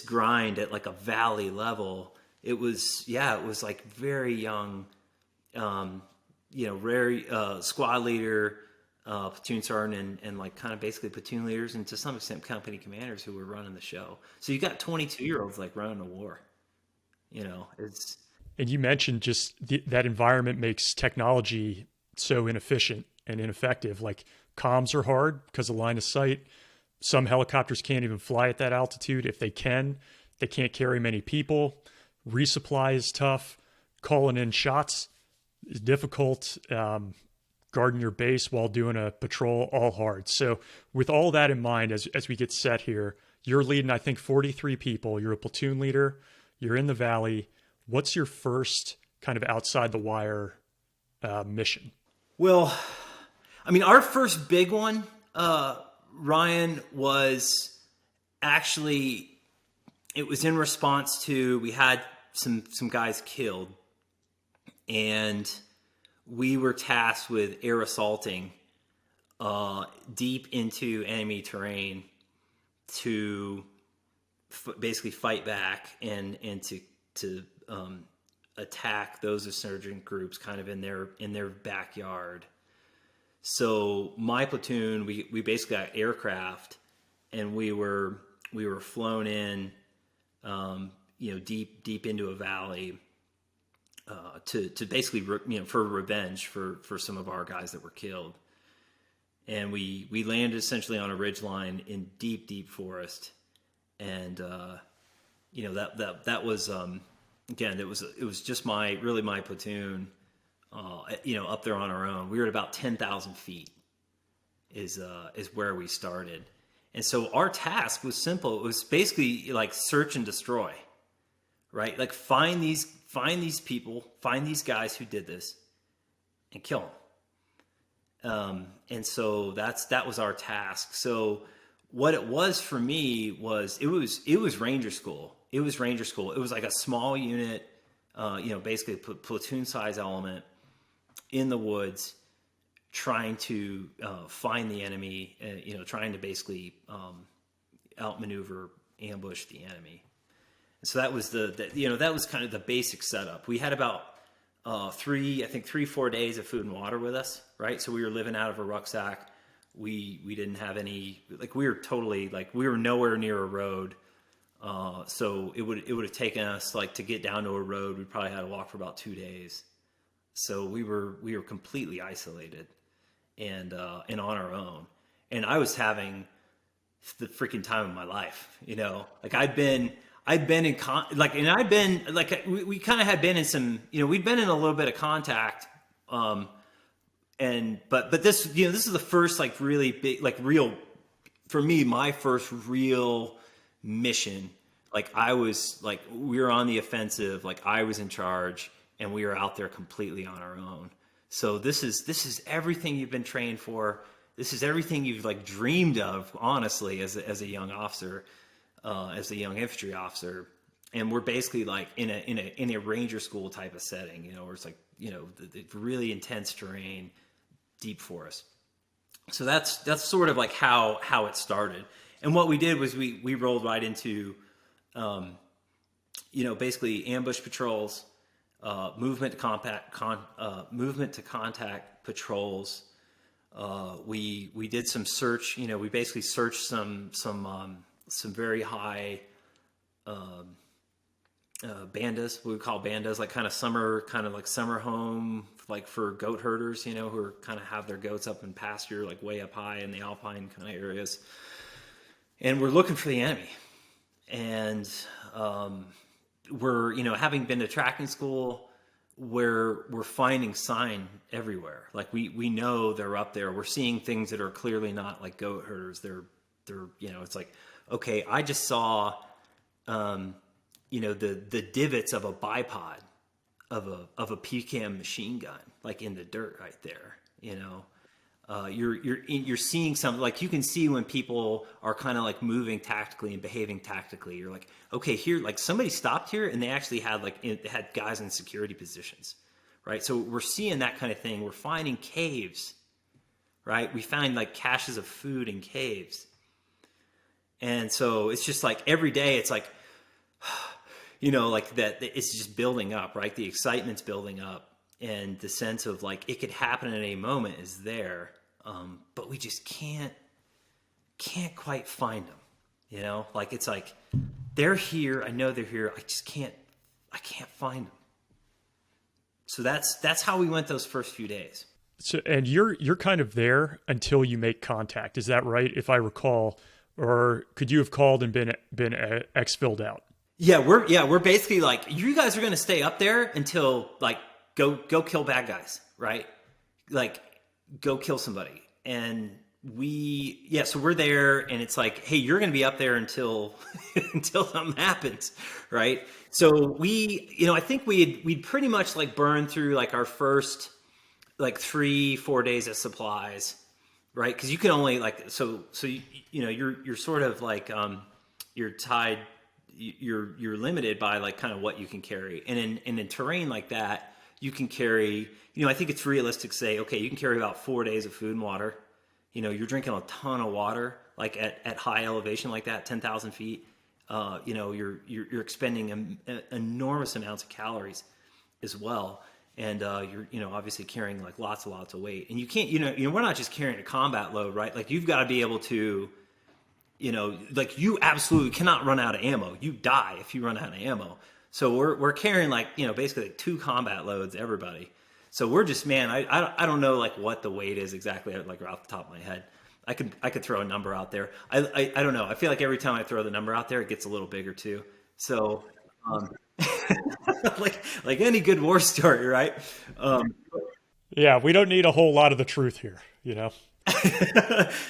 grind at like a valley level, it was like very young, very squad leader, platoon sergeant, and like kind of basically platoon leaders, and to some extent company commanders who were running the show. So you got 22-year-olds like running a war. It's. And you mentioned just that environment makes technology so inefficient and ineffective. Like, comms are hard because of line of sight. Some helicopters can't even fly at that altitude. If they can, they can't carry many people. Resupply is tough. Calling in shots is difficult. Guarding your base while doing a patrol, all hard. So with all that in mind, as we get set here, you're leading, I think, 43 people. You're a platoon leader. You're in the valley. What's your first kind of outside the wire mission? Well, I mean, our first big one, Ryan, was actually, it was in response to, we had some guys killed, and we were tasked with air assaulting deep into enemy terrain to basically fight back and to attack those insurgent groups kind of in their backyard. So my platoon, we basically got aircraft, and we were flown in, deep into a valley. To basically, for revenge for some of our guys that were killed. And we landed essentially on a ridgeline in deep forest. And, that was, again, it was just my platoon, up there on our own. We were at about 10,000 feet is where we started. And so our task was simple. It was basically like search and destroy, right? Like find these people, find these guys who did this, and kill them. And so that was our task. So what it was for me was it was Ranger School. It was Ranger School. It was like a small unit, basically a platoon size element in the woods, trying to find the enemy. Trying to basically outmaneuver, ambush the enemy. So that was that was kind of the basic setup. We had about 3-4 days of food and water with us, right? So we were living out of a rucksack. We didn't have any, like, we were totally, like, we were nowhere near a road. So it would have taken us, like, to get down to a road, we probably had to walk for about 2 days. So we were completely isolated and on our own. And I was having the freaking time of my life, like I'd been in we kind of had been in some, we'd been in a little bit of contact. But this, this is the first, like, really big, like, real, for me, my first real mission. Like, I was, like, we were on the offensive, like, I was in charge, and we are out there completely on our own. So this is everything you've been trained for. This is everything you've like dreamed of, honestly, as a young officer, as a young infantry officer. And we're basically like in a ranger school type of setting, you know, where it's like, you know, the really intense terrain, deep forest. So that's sort of like how it started. And what we did was we rolled right into, you know, basically ambush patrols, movement to contact patrols. We did some search. You know, we basically searched some very high bandas. We would call bandas like kind of summer home, like for goat herders. You know, who are kind of have their goats up in pasture, like way up high in the alpine kind of areas. And we're looking for the enemy, and we're, you know, having been to tracking school, we're finding sign everywhere. Like we know they're up there. We're seeing things that are clearly not like goat herders. They're you know, it's like, okay, I just saw, you know, the divots of a bipod of a PCAM machine gun, like in the dirt right there. You know, you're seeing something, like you can see when people are kind of like moving tactically and behaving tactically. You're like, okay, here, like somebody stopped here and they actually had had guys in security positions, right? So we're seeing that kind of thing. We're finding caves, right? We find like caches of food in caves. And so it's just like every day it's like, you know, like that it's just building up, right? The excitement's building up, and the sense of like it could happen at any moment is there. But we just can't quite find them, you know, like it's like they're here. I know they're here. I can't find them. So that's how we went those first few days. So, and you're kind of there until you make contact. Is that right? If I recall, or could you have called and been exfilled out? Yeah, we're basically like, you guys are going to stay up there until like go kill bad guys, right? Like go kill somebody. And so we're there, and it's like, hey, you're going to be up there until until something happens, right? So we, you know, I think we'd pretty much like burned through like our first like 3-4 days of supplies, right? Because you can only like so you know, you're sort of like you're tied, you're limited by like kind of what you can carry, and in terrain like that, you can carry, you know, I think it's realistic to say, okay, you can carry about 4 days of food and water. You know, you're drinking a ton of water, like at high elevation like that, 10,000 feet. You know, you're expending enormous amounts of calories as well. And you're, you know, obviously carrying like lots of weight. And you can't, you know, we're not just carrying a combat load, right? Like you've got to be able to, you know, like you absolutely cannot run out of ammo. You die if you run out of ammo. So we're carrying like, you know, basically like 2 combat loads, everybody. So we're just, man, I don't know like what the weight is exactly, like off the top of my head. I could throw a number out there. I don't know. I feel like every time I throw the number out there, it gets a little bigger too. So like any good war story, right? Yeah, we don't need a whole lot of the truth here, you know.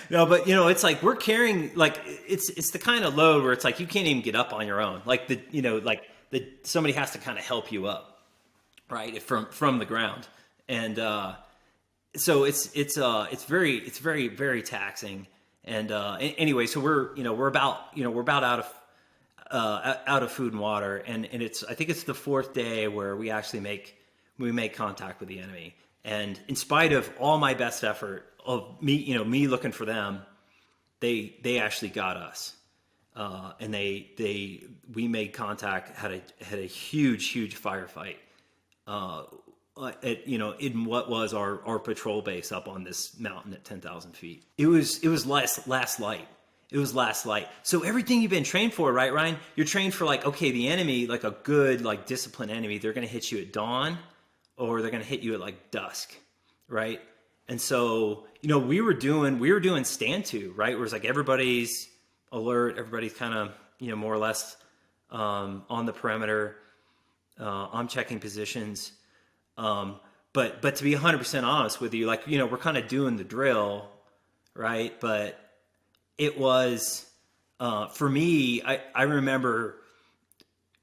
No, but you know, it's like we're carrying, like it's the kind of load where it's like you can't even get up on your own. Like somebody has to kind of help you up, right, from the ground. And so it's very, very taxing. And anyway, so we're about out of food and water, and I think it's the 4th day where we actually make contact with the enemy. And in spite of all my best effort of me looking for them, they actually got us. And we made contact, had a huge firefight, in what was our patrol base up on this mountain at 10,000 feet. It was last light. It was last light. So everything you've been trained for, right, Ryan? You're trained for like, okay, the enemy, like a good, like disciplined enemy, they're going to hit you at dawn, or they're going to hit you at like dusk, right? And so, you know, we were doing stand to, right? Where it's like everybody's alert, everybody's kind of, you know, more or less on the perimeter. I'm checking positions. But to be 100% honest with you, like, you know, we're kind of doing the drill, right? But it was, for me, I remember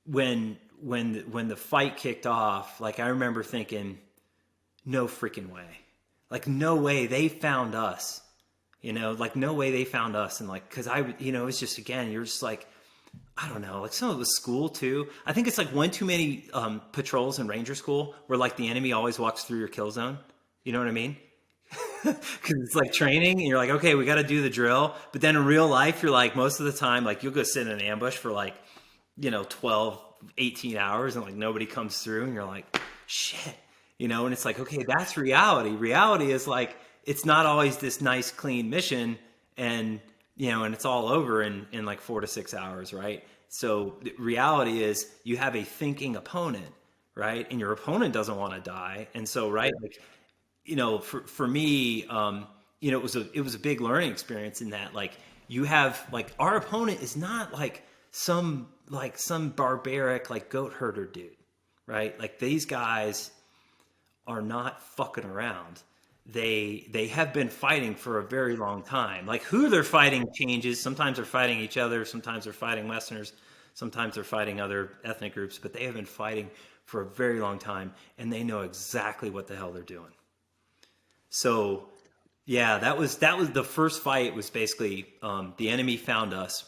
when when the fight kicked off, like I remember thinking, no freaking way, like no way they found us, like no way they found us. And like, cause it's just, again, you're just like, I don't know, like some of the school too. I think it's like one too many patrols in Ranger School where like the enemy always walks through your kill zone. You know what I mean? Because it's like training and you're like, okay, we got to do the drill. But then in real life, you're like, most of the time, like you'll go sit in an ambush for like, 12, 18 hours and like nobody comes through and you're like, shit, and it's like, okay, that's reality. Reality is like, it's not always this nice, clean mission and, and it's all over in like 4 to 6 hours, right? So the reality is you have a thinking opponent, right? And your opponent doesn't want to die. And so, right, like, for me, it was a big learning experience in that, like, you have, like, our opponent is not like some barbaric, like, goat herder dude, right? Like, these guys are not fucking around. They have been fighting for a very long time. Like, who they're fighting changes. Sometimes they're fighting each other. Sometimes they're fighting Westerners. Sometimes they're fighting other ethnic groups. But they have been fighting for a very long time, and they know exactly what the hell they're doing. So, yeah, that was the first fight. Was basically the enemy found us,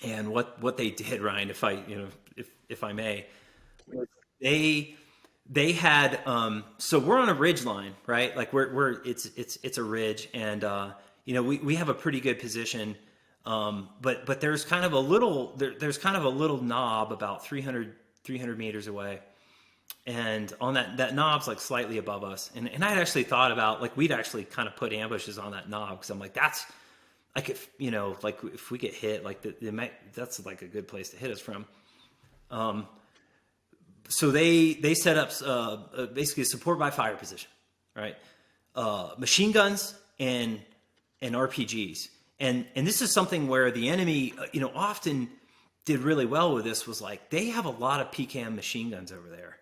and what they did, Ryan, if I may, they had so we're on a ridge line, right? Like it's a ridge, and we have a pretty good position, but there's kind of a little knob about 300 meters away. And on that knob's like slightly above us. And I'd actually thought about, like, we'd actually kind of put ambushes on that knob. Cause I'm like, that's like, if we get hit, like that's like a good place to hit us from. So they set up, basically a support by fire position, right? Machine guns and RPGs. And this is something where the enemy, often did really well with this, was like, they have a lot of PKM machine guns over there.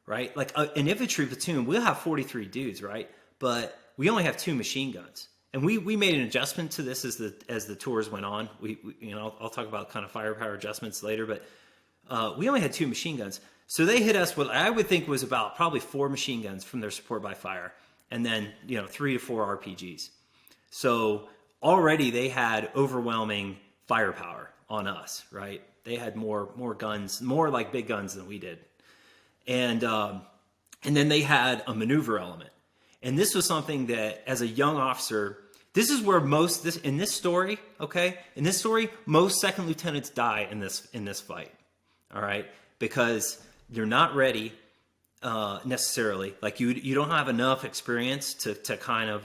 Right? Like an infantry platoon, we'll have 43 dudes, right? But we only have 2 machine guns. And we made an adjustment to this as the tours went on. We I'll talk about kind of firepower adjustments later, but we only had 2 machine guns. So they hit us what I would think was about probably 4 machine guns from their support by fire, and then 3 to 4 RPGs. So already they had overwhelming firepower on us, right? They had more guns, more like big guns than we did. And then they had a maneuver element. And this was something that, as a young officer, this is where in this story, most second lieutenants die in this fight. All right? Because you're not ready necessarily. Like you don't have enough experience to kind of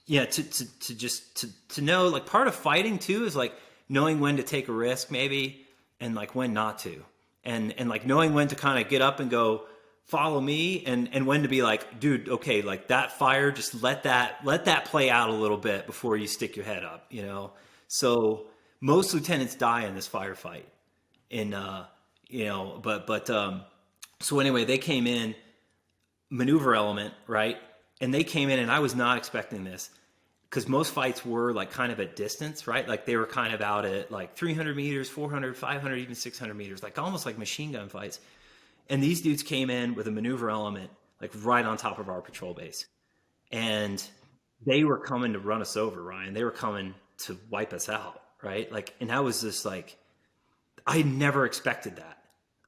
to know, like, part of fighting too is like knowing when to take a risk maybe, and like when not to. And like knowing when to kind of get up and go, follow me, and when to be like, dude, okay, like that fire, just let that play out a little bit before you stick your head up, So most lieutenants die in this firefight. So anyway, they came in, maneuver element, right? And they came in, and I was not expecting this, because most fights were like kind of at distance, right? Like they were kind of out at like 300 meters, 400, 500, even 600 meters, like almost like machine gun fights. And these dudes came in with a maneuver element, like right on top of our patrol base. And they were coming to run us over, Ryan. They were coming to wipe us out, right? Like, and I was just like, I never expected that.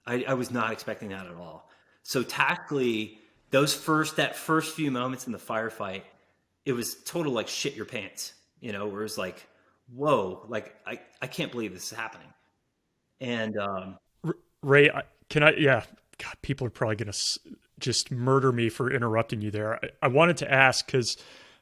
I was not expecting that at all. So tactically, that first few moments in the firefight, it was total like shit your pants, where it was like, whoa, like I can't believe this is happening. And Ray, yeah, God, people are probably going to just murder me for interrupting you there. I wanted to ask, because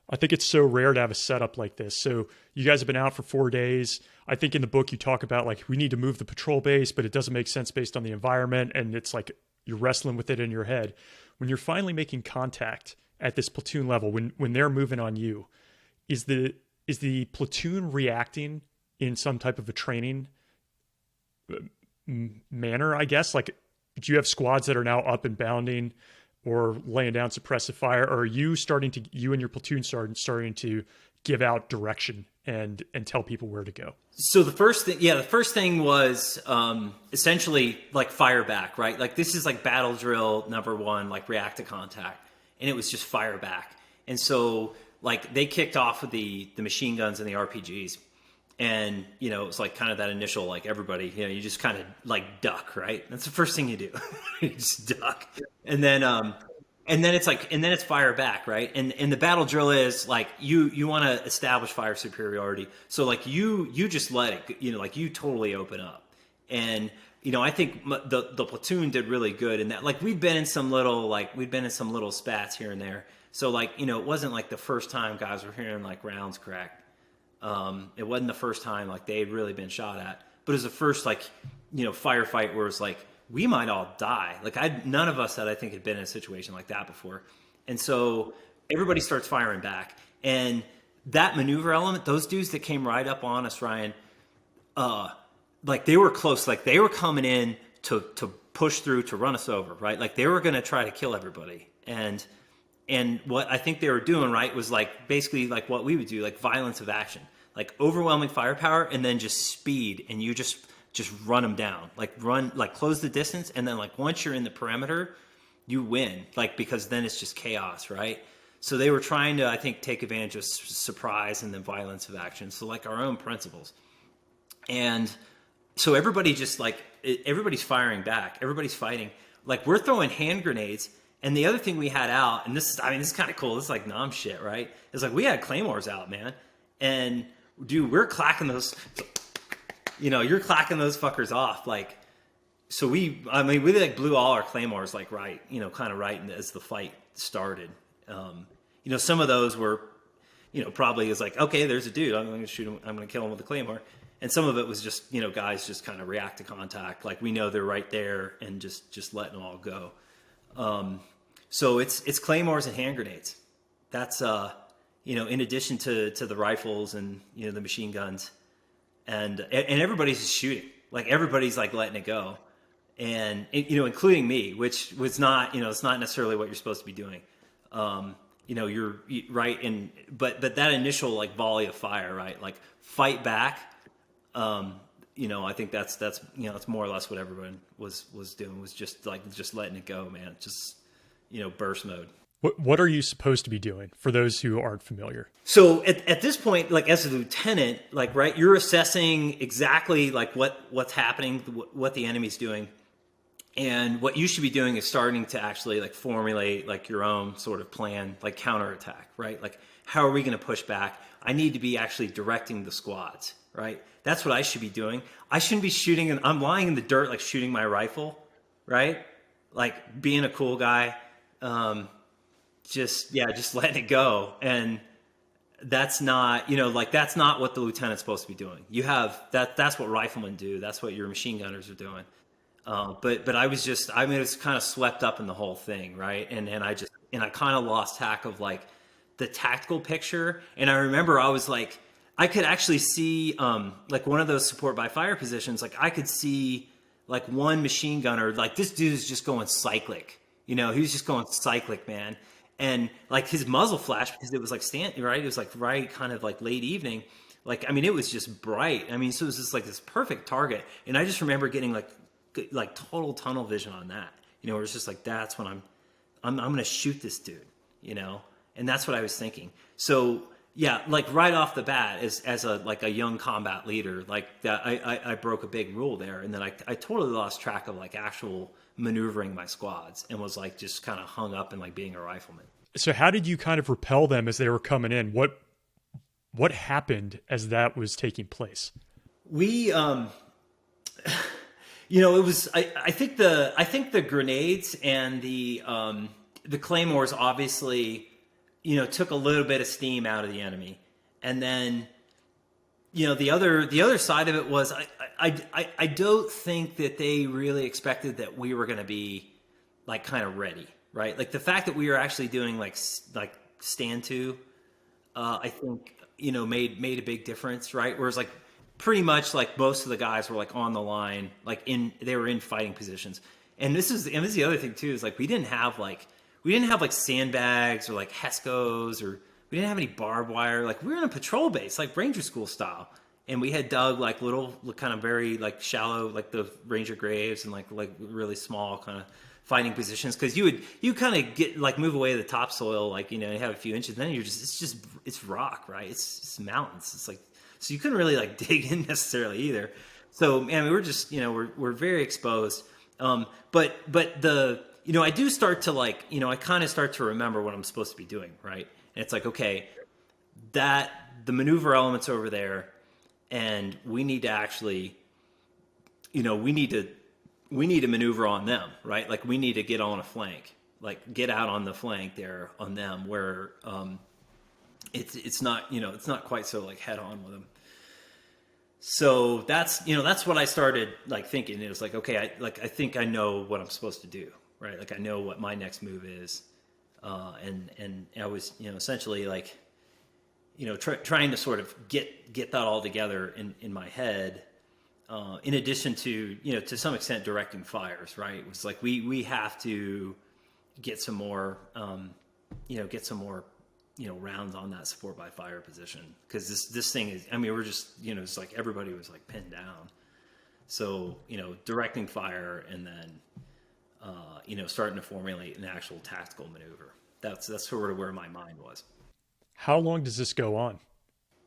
I think it's so rare to have a setup like this. So you guys have been out for 4 days. I think in the book you talk about, like, we need to move the patrol base, but it doesn't make sense based on the environment. And it's like you're wrestling with it in your head. When you're finally making contact at this platoon level, when they're moving on you, is the platoon reacting in some type of a training manner, I guess? Like, do you have squads that are now up and bounding or laying down suppressive fire? Or are you and your platoon sergeant starting to give out direction and tell people where to go? So the first thing was essentially like fire back, right? Like this is like battle drill number one, like react to contact, and it was just fire back. And so like they kicked off with the machine guns and the RPGs, and you know it's like kind of that initial like everybody, you know, you just kind of like duck, right? That's the first thing you do, you just duck, and then it's fire back, right? And the battle drill is like you want to establish fire superiority. So like you just let it, you know, like you totally open up. And you know, I think the platoon did really good in that. Like we'd been in some little spats here and there. So like, you know, it wasn't like the first time guys were hearing like rounds cracked. It wasn't the first time like they had really been shot at. But it was the first like, you know, firefight where it's like we might all die. Like none of us I think had been in a situation like that before. And so everybody starts firing back. And that maneuver element, those dudes that came right up on us, Ryan, like they were close. Like they were coming in to push through, to run us over, right? Like they were going to try to kill everybody. And what I think they were doing, right, was like basically like what we would do, like violence of action, like overwhelming firepower and then just speed. And you just run them down, like close the distance. And then like once you're in the perimeter, you win, like, because then it's just chaos, right? So they were trying to, I think, take advantage of surprise and then violence of action. So like our own principles. And so everybody just like, everybody's firing back. Everybody's fighting. Like we're throwing hand grenades. And the other thing we had out, and this is kind of cool. This is like nom shit, right? It's like we had claymores out, man. And dude, we're clacking those, you know, you're clacking those fuckers off. Like, so we like blew all our claymores like right, you know, kind of right as the fight started. You know, some of those were, you know, probably is like, okay, there's a dude, I'm going to shoot him, I'm going to kill him with a claymore. And some of it was just, you know, guys just kind of react to contact. Like we know they're right there and just letting them all go. So it's claymores and hand grenades. That's, you know, in addition to the rifles and, you know, the machine guns and everybody's just shooting, like everybody's like letting it go. And, you know, including me, which was not, you know, it's not necessarily what you're supposed to be doing. You know, you're right. But that initial like volley of fire, right? Like fight back. You know, I think that's, you know, it's more or less what everyone was doing, was just letting it go, man. Just, you know, burst mode. What are you supposed to be doing for those who aren't familiar? So at this point, like as a lieutenant, like, right, you're assessing exactly like what's happening, what the enemy's doing. And what you should be doing is starting to actually like formulate like your own sort of plan, like counterattack, right? Like, how are we going to push back? I need to be actually directing the squads, right? That's what I should be doing. I shouldn't be shooting, and I'm lying in the dirt, like shooting my rifle, right? Like being a cool guy, just letting it go. And that's not, you know, like that's not what the lieutenant's supposed to be doing. You have that's what riflemen do. That's what your machine gunners are doing. But I was kind of swept up in the whole thing, right? And I kind of lost track of like the tactical picture. And I remember I was like, I could actually see like one of those support by fire positions. Like I could see like one machine gunner, like this dude is just going cyclic, you know, he was just going cyclic, man. And like his muzzle flash, because it was like right. It was like right kind of like late evening. Like, I mean, it was just bright. I mean, so it was just like this perfect target. And I just remember getting like total tunnel vision on that, you know, where it's just like, that's when I'm going to shoot this dude, you know? And that's what I was thinking. So yeah, like right off the bat as a young combat leader, like that, I broke a big rule there. And then I totally lost track of like actual maneuvering my squads and was like, just kind of hung up in like being a rifleman. So how did you kind of repel them as they were coming in? What happened as that was taking place? We, you know, it was, I think the grenades and the claymores obviously, you know, took a little bit of steam out of the enemy. And then, you know, the other side of it was, I don't think that they really expected that we were going to be like kind of ready, right? Like the fact that we were actually doing like stand to, I think, you know, made a big difference, right? Whereas like pretty much like most of the guys were like on the line, like they were in fighting positions. And this is the other thing too, is like we didn't have like sandbags or like Hescos or we didn't have any barbed wire. Like we were in a patrol base, like Ranger school style. And we had dug like little kind of very like shallow, like the Ranger graves and like really small kind of fighting positions. Cause you kind of get like move away the topsoil, like, you know, you have a few inches, then it's rock, right? It's mountains. It's like, so you couldn't really like dig in necessarily either. So, man, we're just, you know, we're very exposed. But the, you know, I do start to like, you know, I kind of start to remember what I'm supposed to be doing. Right. And it's like, okay, that the maneuver elements over there, and we need to actually, you know, we need to maneuver on them, right? Like we need to get on a flank, like get out on the flank there on them where it's not, you know, it's not quite so like head on with them. So that's, you know, that's what I started like thinking. It was like, okay, I think I know what I'm supposed to do, right? Like I know what my next move is. And I was, you know, essentially like, you know, trying to sort of get that all together in my head, in addition to, you know, to some extent directing fires, right? It was like, we have to get some more, rounds on that support by fire position. Cause this thing is, I mean, we're just, you know, it's like everybody was like pinned down. So, you know, directing fire and then, you know, starting to formulate an actual tactical maneuver. That's sort of where my mind was. How long does this go on?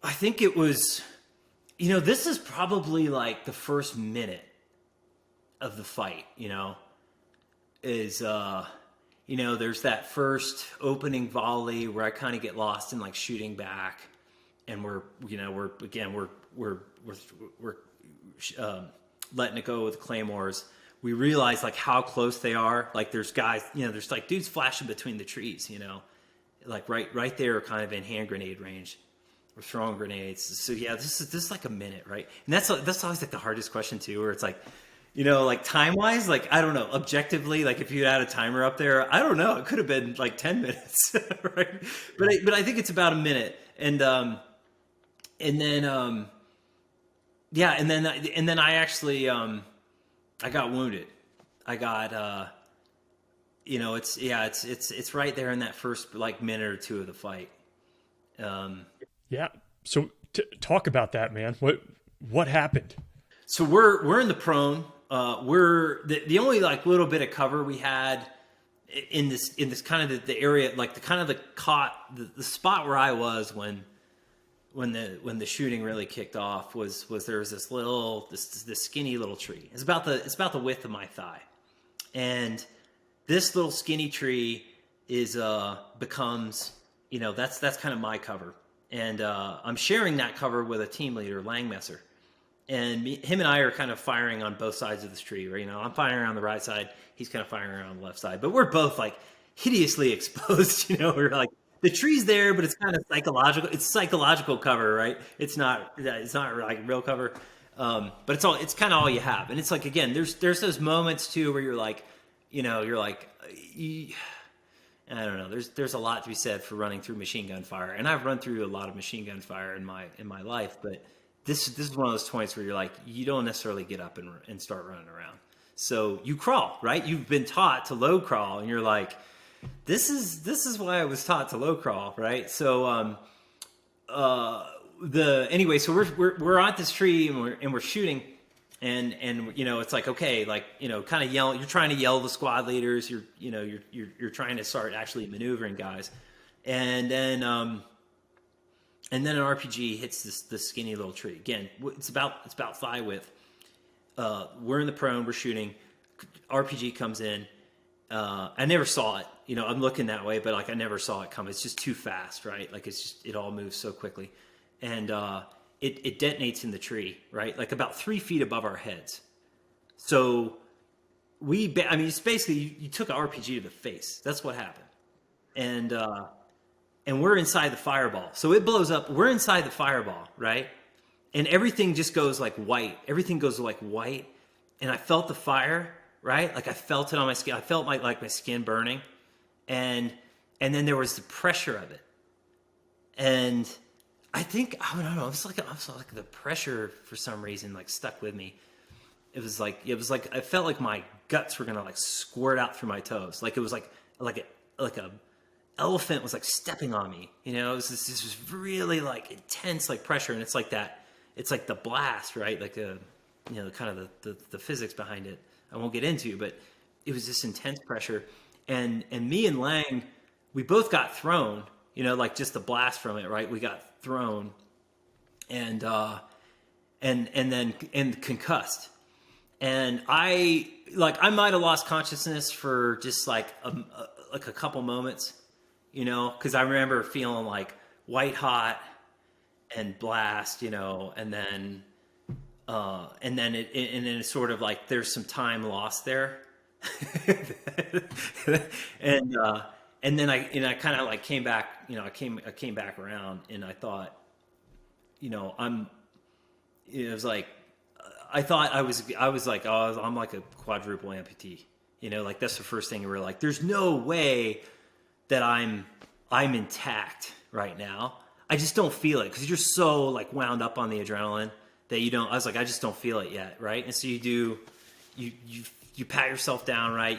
I think it was, you know, this is probably like the first minute of the fight, you know, is, you know, there's that first opening volley where I kind of get lost in like shooting back, and we're letting it go with claymores. We realize like how close they are. Like there's guys, you know, there's like dudes flashing between the trees, you know, like right there, kind of in hand grenade range. We're throwing grenades. So yeah, this is like a minute, right? And that's always like the hardest question too, where it's like, you know, like time wise, like I don't know, objectively, like if you had a timer up there, I don't know, it could have been like 10 minutes, right? But I think it's about a minute, and then I actually I got wounded. I got you know, it's right there in that first like minute or two of the fight. Yeah. So talk about that, man. What happened? So we're in the prone. We're the only like little bit of cover we had in this kind of the area, like the spot where I was when the shooting really kicked off was there was this skinny little tree. It's about the width of my thigh, and this little skinny tree becomes, you know, that's kind of my cover, and I'm sharing that cover with a team leader, Langmesser. And him and I are kind of firing on both sides of this tree, right? You know, I'm firing on the right side, he's kind of firing on the left side, but we're both like hideously exposed. You know, we're like, the tree's there, but it's kind of psychological. It's psychological cover, right? It's not like real cover, but it's kind of all you have. And it's like, again, there's those moments too where you're like, you know, you're like, I don't know. There's a lot to be said for running through machine gun fire, and I've run through a lot of machine gun fire in my life, but this is one of those points where you're like, you don't necessarily get up and start running around. So you crawl, right? You've been taught to low crawl, and you're like, this is why I was taught to low crawl, right? So anyway, so we're on this tree and we're shooting, and you know, it's like, okay, like, you know, kind of you're trying to yell the squad leaders, you're trying to start actually maneuvering guys, and then an RPG hits this skinny little tree. Again, it's about thigh width. We're in the prone, we're shooting. RPG comes in. I never saw it. You know, I'm looking that way, but like I never saw it come. It's just too fast, right? Like it all moves so quickly, and it detonates in the tree, right? Like about 3 feet above our heads. So it's basically you took an RPG to the face. That's what happened, and we're inside the fireball. So it blows up. We're inside the fireball, right? And everything just goes like white. Everything goes like white. And I felt the fire, right? Like I felt it on my skin. I felt my skin burning. And then there was the pressure of it. And I think, I don't know, it was like the pressure for some reason like stuck with me. It was like I felt like my guts were gonna like squirt out through my toes. Like it was like a elephant was like stepping on me. You know, this was really like intense like pressure, and it's like that. It's like the blast, right? Like you know, kind of the physics behind it. I won't get into, but it was this intense pressure, and me and Lang, we both got thrown. You know, like just the blast from it, right? We got thrown, and then concussed, and I might have lost consciousness for just like a couple moments, you know, because I remember feeling like white hot and blast, you know, and then it's sort of like there's some time lost there, and then I kind of like came back, you know, I came back around, and I thought, you know, it was like I thought I was like, oh, I'm like a quadruple amputee, you know, like that's the first thing we were like, there's no way that I'm intact right now. I just don't feel it because you're so like wound up on the adrenaline that you don't. I was like, I just don't feel it yet, right? And so you pat yourself down, right?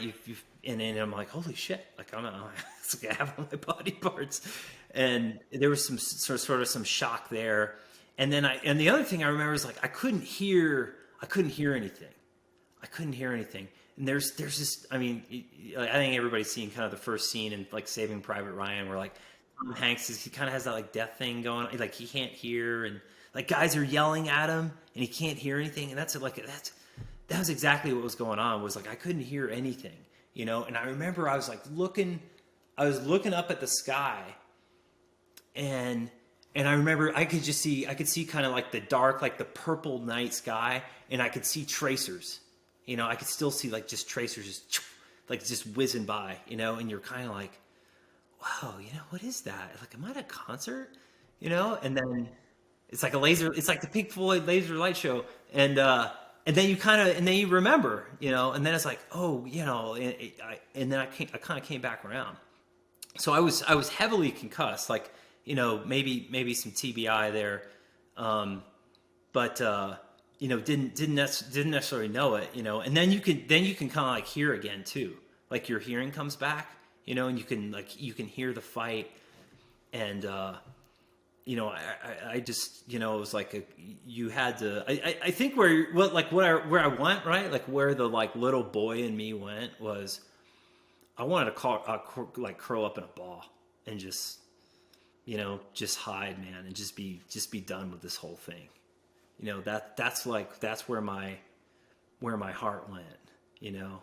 And then I'm like, holy shit! Like it's like I have all my body parts, and there was some sort of some shock there. And then and the other thing I remember is like I couldn't hear anything. I couldn't hear anything. And there's this, I mean, I think everybody's seen kind of the first scene in like Saving Private Ryan where like Tom Hanks he kind of has that like death thing going on. Like he can't hear, and like guys are yelling at him and he can't hear anything. And that was exactly what was going on, was like I couldn't hear anything, you know? And I remember I was looking up at the sky, and I remember I could see kind of like the dark, like the purple night sky, and I could see tracers. You know, I could still see like just tracers just whizzing by, you know, and you're kind of like, wow, you know, what is that? Like, am I at a concert? You know, and then it's like it's like the Pink Floyd laser light show. And then you remember, you know, and then it's like, oh, you know, and then I kind of came back around. So I was heavily concussed, like, you know, maybe some TBI there. But you know, didn't necessarily know it, you know, and then you can kind of like hear again too, like your hearing comes back, you know, and you can hear the fight, and you know, I just, you know, it was like you had to, I think where I went, right, like where the like little boy in me went was, I wanted to curl up in a ball and just, you know, just hide, man, and just be done with this whole thing. You know, that's where my heart went, you know.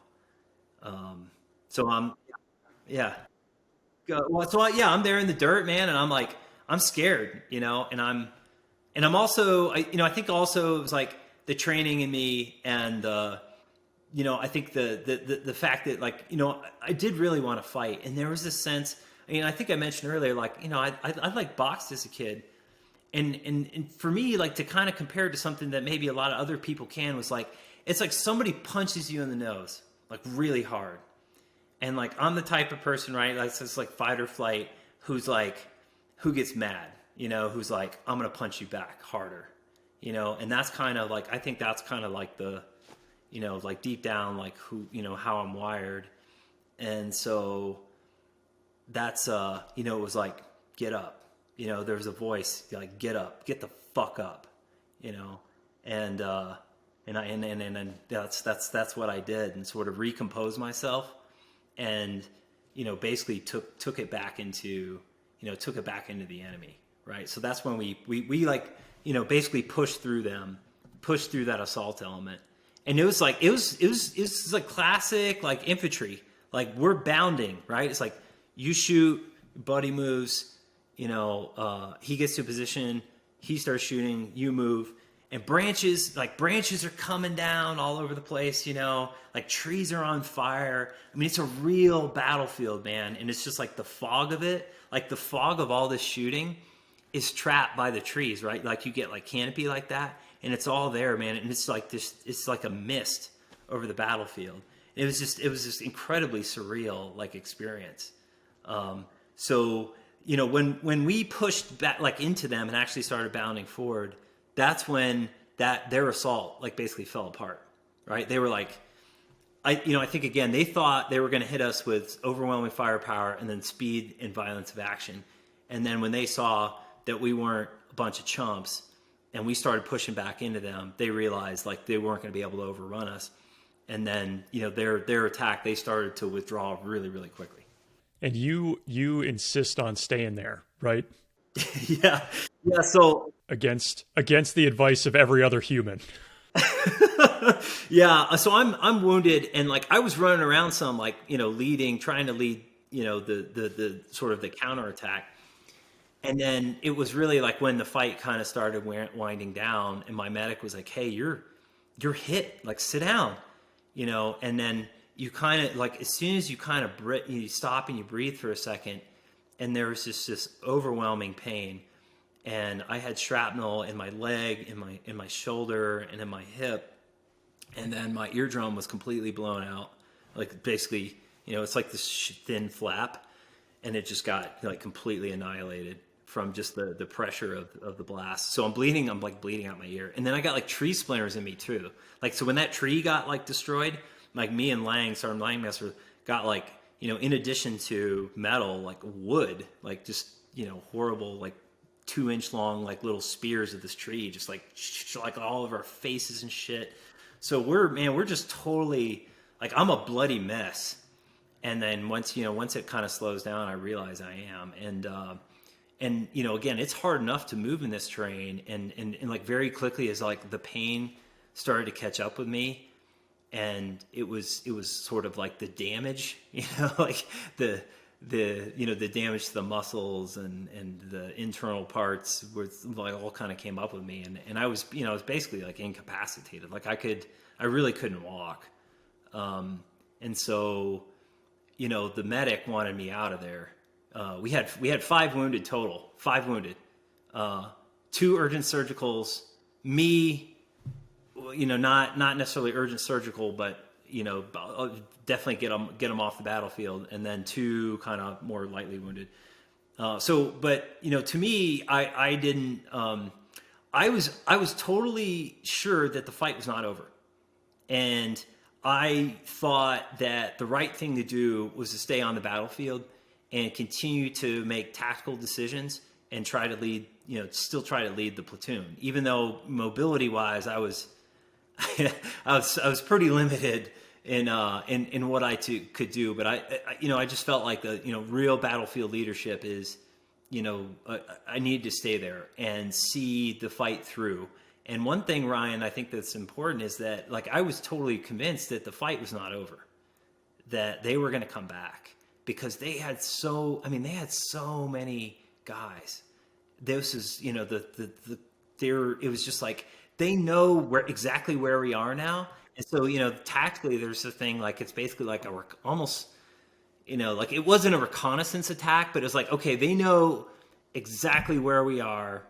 So I'm there in the dirt, man, and I'm like, I'm scared, you know, and I'm also, you know, I think also it was like the training in me, and you know, I think the fact that, like, you know, I did really want to fight, and there was this sense. I mean, I think I mentioned earlier, like, you know, I like boxed as a kid. And for me, like, to kind of compare it to something that maybe a lot of other people can, was like, it's like somebody punches you in the nose, like really hard. And like, I'm the type of person, right? Like, it's like fight or flight, who gets mad, you know, who's like, I'm going to punch you back harder, you know? And that's kind of like, I think that's kind of like the, you know, like deep down, like who, you know, how I'm wired. And so that's, you know, it was like, get up. You know, there's a voice like, get up, get the fuck up, you know, and that's what I did, and sort of recompose myself, and, you know, basically took it back into the enemy, right? So that's when we like, you know, basically pushed through that assault element, and it was like classic like infantry, like we're bounding, right? It's like you shoot, buddy moves. You know, he gets to a position, he starts shooting, you move, and branches are coming down all over the place, you know, like trees are on fire. I mean, it's a real battlefield, man. And it's just like the fog of it, like the fog of all this shooting is trapped by the trees, right? Like you get like canopy like that, and it's all there, man. And it's like this, it's like a mist over the battlefield. It was just incredibly surreal, like, experience. So, you know, when we pushed back, like, into them and actually started bounding forward, that's when their assault, like, basically fell apart, right? They were like, I think again, they thought they were going to hit us with overwhelming firepower and then speed and violence of action. And then when they saw that we weren't a bunch of chumps and we started pushing back into them, they realized like they weren't going to be able to overrun us. And then, their attack, they started to withdraw really, really quickly. And you insist on staying there, right? Yeah. Yeah. So against the advice of every other human. Yeah. So I'm wounded, and like I was running around some, like, trying to lead, the sort of the counterattack. And then it was really like when the fight kind of started winding down, and my medic was like, "Hey, you're hit, like sit down," and then you kind of like, as soon as you kind of you stop and you breathe for a second, and there was just this overwhelming pain. And I had shrapnel in my leg, in my shoulder, and in my hip, and then my eardrum was completely blown out. Like basically, it's like this thin flap, and it just got like completely annihilated from just the pressure of the blast. So I'm bleeding. I'm like bleeding out my ear, and then I got like tree splinters in me too. Like so when that tree got like destroyed, like me and Sergeant Langmaster got like in addition to metal, like wood, like just horrible like 2-inch long like little spears of this tree, just like all of our faces and shit. So we're just totally like, I'm a bloody mess. And then once it kind of slows down, I realize I am. And again, it's hard enough to move in this terrain, and like very quickly as like the pain started to catch up with me, and it was sort of like the damage, like the damage to the muscles and the internal parts was like all kind of came up with me. And I was, I was basically like incapacitated. Like I really couldn't walk. And so, the medic wanted me out of there. We had 5 wounded total, 5 wounded, 2 urgent surgicals, me, not necessarily urgent surgical, but, definitely get them off the battlefield, and then 2 kind of more lightly wounded. But to me, I didn't. I was totally sure that the fight was not over, and I thought that the right thing to do was to stay on the battlefield and continue to make tactical decisions and try to lead. Still try to lead the platoon, even though mobility wise, I was pretty limited in what I could do, but I just felt like the real battlefield leadership is I needed to stay there and see the fight through. And one thing, Ryan, I think that's important is that like I was totally convinced that the fight was not over, that they were going to come back, because they had so many guys. This is it was just like they know exactly where we are now. And so, tactically, there's a thing like it's basically like almost, like it wasn't a reconnaissance attack, but it was like, okay, they know exactly where we are.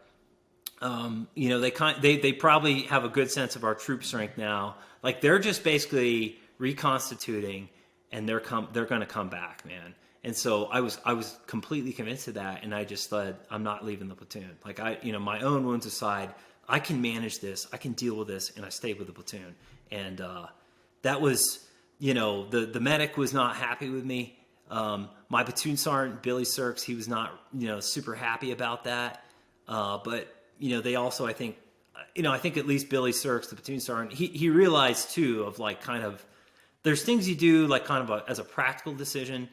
They probably have a good sense of our troop strength now. Like they're just basically reconstituting, and they're going to come back, man. And so I was completely convinced of that, and I just thought, I'm not leaving the platoon. Like my own wounds aside, I can manage this, I can deal with this, and I stayed with the platoon. And that was, the medic was not happy with me. My platoon sergeant, Billy Sirks, he was not, super happy about that. But, they also, I think at least Billy Sirks, the platoon sergeant, he realized too of like kind of, there's things you do like kind of as a practical decision.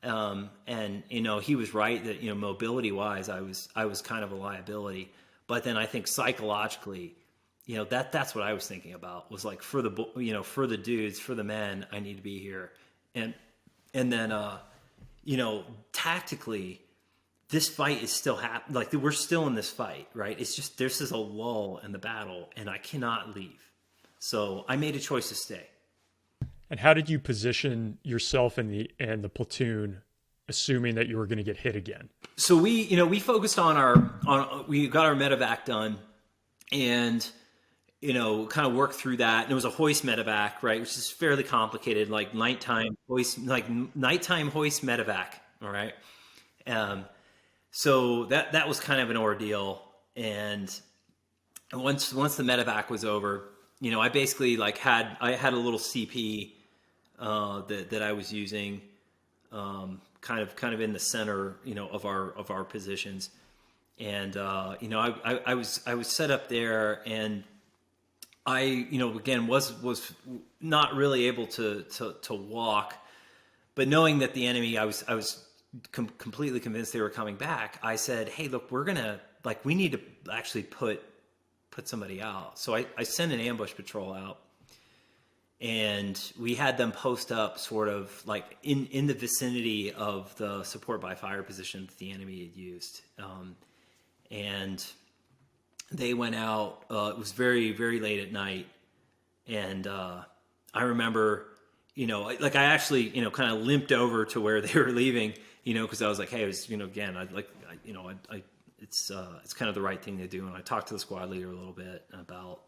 And, he was right that, mobility wise, I was kind of a liability. But then I think psychologically, that's what I was thinking about, was like for the dudes, for the men, I need to be here. And then, tactically, this fight is still happening. Like we're still in this fight, right? It's just, this is a lull in the battle, and I cannot leave. So I made a choice to stay. And how did you position yourself in the platoon, assuming that you were going to get hit again? So we focused we got our medevac done, and kind of worked through that. And it was a hoist medevac, right, which is fairly complicated, like nighttime hoist medevac. All right. So that was kind of an ordeal. And once the medevac was over, I basically like had a little CP that I was using, kind of in the center, of our positions. And, I was set up there, and I, again, was not really able to walk, but knowing that the enemy, I was completely convinced they were coming back. I said, hey, look, we need to actually put somebody out. So I sent an ambush patrol out, and we had them post up sort of like in the vicinity of the support by fire position that the enemy had used. And they went out, it was very, very late at night. And I remember, I actually, kind of limped over to where they were leaving, because I was like, hey, it was, again, it's kind of the right thing to do. And I talked to the squad leader a little bit about,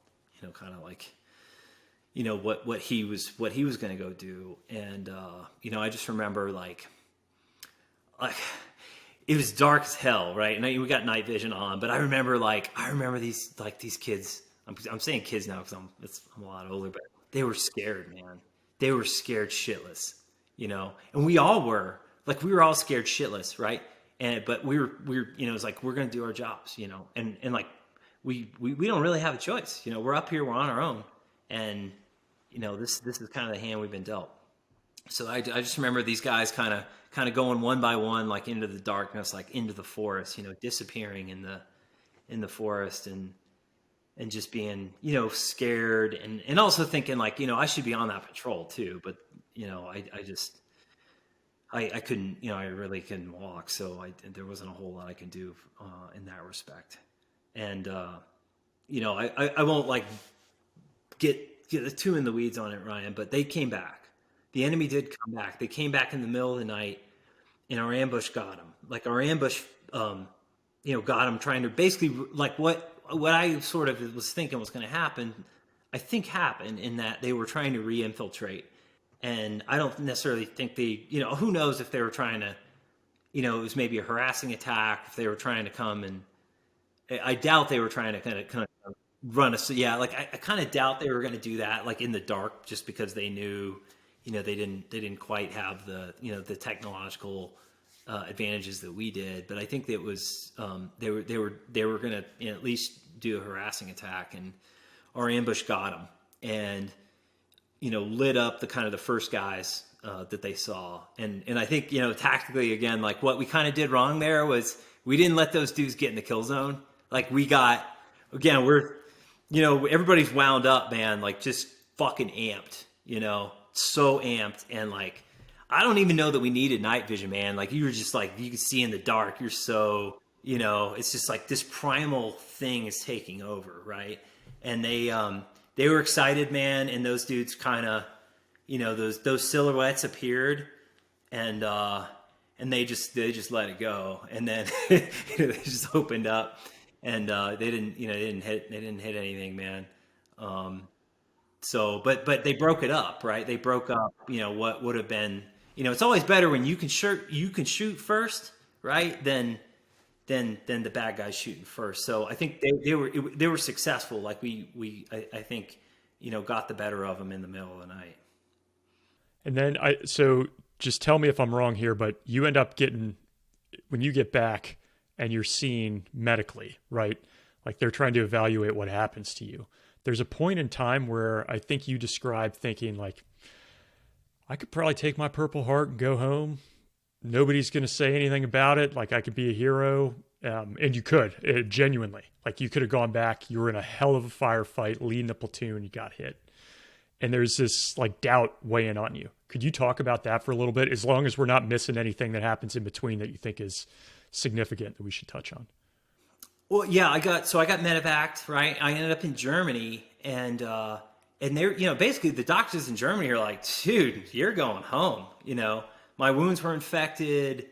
kind of like, what he was going to go do. And, I just remember like it was dark as hell, right? And we got night vision on, but I remember these kids. I'm saying kids now because I'm a lot older, but they were scared, man. They were scared shitless, and we all were. Like, we were all scared shitless, right? But we were, it was like, we're gonna do our jobs, and like we don't really have a choice, we're up here, we're on our own, and this is kind of the hand we've been dealt. So I just remember these guys kind of going one by one, like into the darkness, like into the forest, disappearing in the forest, and just being, scared, and also thinking like, I should be on that patrol too. But, I couldn't, I really couldn't walk. So there wasn't a whole lot I could do in that respect. And, I won't like get too in the weeds on it, Ryan, but they came back. The enemy did come back. They came back in the middle of the night, and our ambush got them. Like, our ambush, got them trying to basically, like, what I sort of was thinking was going to happen, I think happened, in that they were trying to re-infiltrate. And I don't necessarily think they, who knows if they were trying to, it was maybe a harassing attack, if they were trying to come, and I doubt they were trying to kind of run us. Yeah, like I kind of doubt they were going to do that, like in the dark, just because they knew, they didn't quite have the, the technological advantages that we did. But I think that was they were going to at least do a harassing attack, and our ambush got them, and lit up the kind of the first guys that they saw. And I think, tactically, again, like what we kind of did wrong there was we didn't let those dudes get in the kill zone. Like, we got, again, we're, everybody's wound up, man, like just fucking amped, so amped. And like, I don't even know that we needed night vision, man. Like, you were just like, you could see in the dark. You're so, it's just like this primal thing is taking over, right? And they were excited, man. And those dudes kind of, those silhouettes appeared, and they just let it go. And then they just opened up, and they didn't hit anything, man. So, but they broke it up, right? They broke up, what would have been, it's always better when you can shoot first, right? Than the bad guys shooting first. So I think they were successful. Like, I think, got the better of them in the middle of the night. And then so just tell me if I'm wrong here, but you end up when you get back and you're seen medically, right? Like, they're trying to evaluate what happens to you. There's a point in time where I think you described thinking like, I could probably take my Purple Heart and go home. Nobody's going to say anything about it. Like, I could be a hero. And you could, genuinely. Like, you could have gone back. You were in a hell of a firefight, leading the platoon. You got hit. And there's this like doubt weighing on you. Could you talk about that for a little bit, as long as we're not missing anything that happens in between that you think is significant that we should touch on? Well, yeah, I got medevaced, right? I ended up in Germany, and they're, basically the doctors in Germany are like, dude, you're going home. My wounds were infected.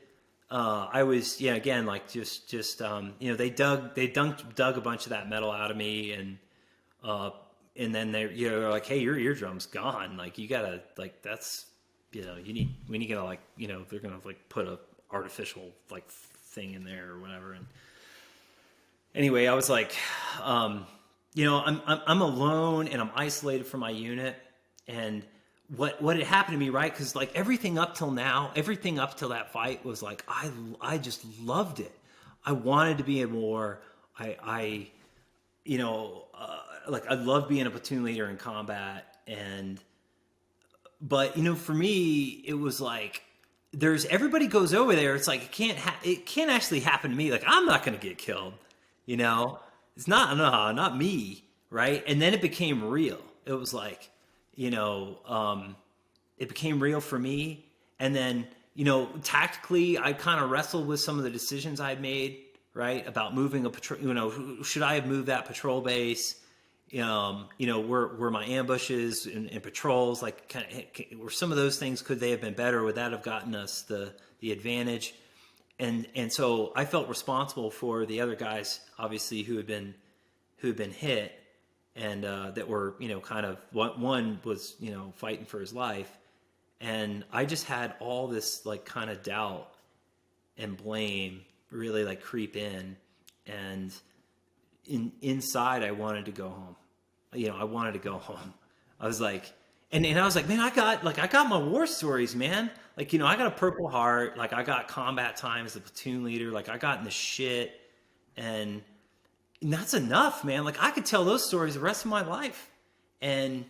I was, again, like just they dug a bunch of that metal out of me, and then they're like, hey, your eardrum's gone. Like, you gotta, like, that's, we need to, like, they're gonna like put a artificial like thing in there or whatever. And anyway, I was like, I'm alone, and I'm isolated from my unit. And what had happened to me, right? Because like everything up till now, everything up till that fight was like I just loved it. I wanted to be a more I you know like I love being a platoon leader in combat, but you know, for me it was like there's everybody goes over there. It's like it can't actually happen to me. Like I'm not going to get killed, you know. It's not me, right? And then it became real. It was like, you know, it became real for me. And then, you know, tactically, I kind of wrestled with some of the decisions I'd made, right? About moving a patrol, you know, should I have moved that patrol base? You know, were my ambushes and patrols, like were some of those things, could they have been better? Would that have gotten us the advantage? And so I felt responsible for the other guys, obviously, who had been hit, and that were, you know, kind of, one was, you know, fighting for his life, and I just had all this like kind of doubt and blame really like creep in, and inside I wanted to go home. You know, I wanted to go home. I was like, and I was like, man, I got my war stories, man. Like, you know, I got a Purple Heart. Like, I got combat time as a platoon leader. Like, I got in the shit. And that's enough, man. Like, I could tell those stories the rest of my life. And,